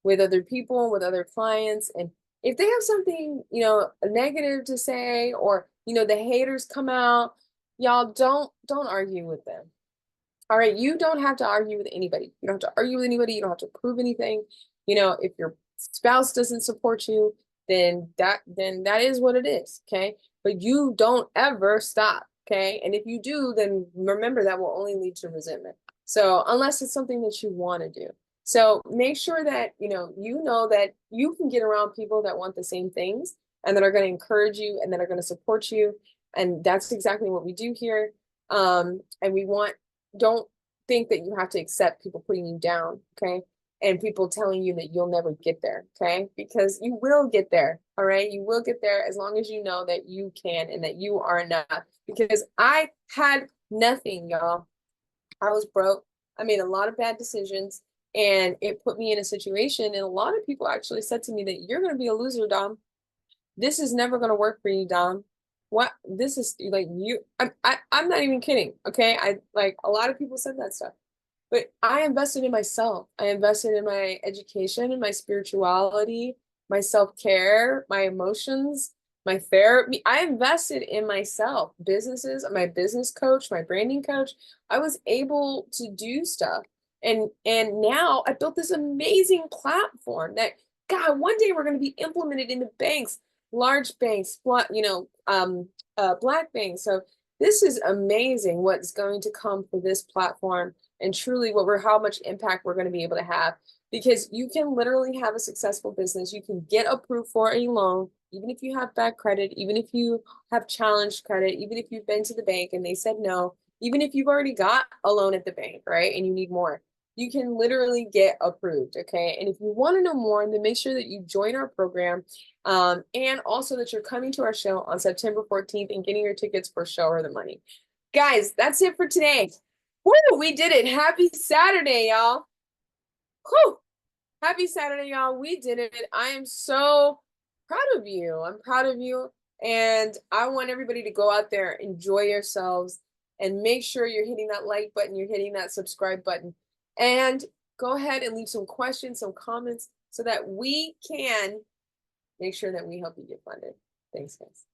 with other people, with other clients. And if they have something, negative to say, or, the haters come out, y'all don't argue with them. All right, you don't have to argue with anybody. You don't have to argue with anybody. You don't have to prove anything. If your spouse doesn't support you, then that is what it is, okay? But you don't ever stop, okay? And if you do, then remember that will only lead to resentment. So unless it's something that you want to do. So make sure that you know that you can get around people that want the same things and that are going to encourage you and that are going to support you. And that's exactly what we do here. And we want don't think that you have to accept people putting you down, okay? And people telling you that you'll never get there, okay? Because you will get there, all right? You will get there as long as you know that you can and that you are enough. Because I had nothing, y'all. I was broke. I made a lot of bad decisions and it put me in a situation. And a lot of people actually said to me that you're going to be a loser, Dom. This is never going to work for you, Dom. What this is like I'm not even kidding. Okay. I like a lot of people said that stuff. But I invested in myself. I invested in my education and my spirituality, my self-care, my emotions, my therapy. I invested in myself, businesses, my business coach, my branding coach. I was able to do stuff. And now I built this amazing platform that God, one day we're going to be implemented in the banks, large banks, black banks. So this is amazing what's going to come for this platform and truly how much impact we're going to be able to have, because you can literally have a successful business. You can get approved for a loan, even if you have bad credit, even if you have challenged credit, even if you've been to the bank and they said no, even if you've already got a loan at the bank, right? And you need more, you can literally get approved. Okay. And if you want to know more, then make sure that you join our program. And also that you're coming to our show on September 14th and getting your tickets for Show Her the Money. Guys, that's it for today. Woo, we did it. Happy Saturday, y'all. Whew. Happy Saturday, y'all. We did it. I am so proud of you. I'm proud of you. And I want everybody to go out there, enjoy yourselves, and make sure you're hitting that like button, you're hitting that subscribe button. And go ahead and leave some questions, some comments, so that we can make sure that we help you get funded. Thanks, guys.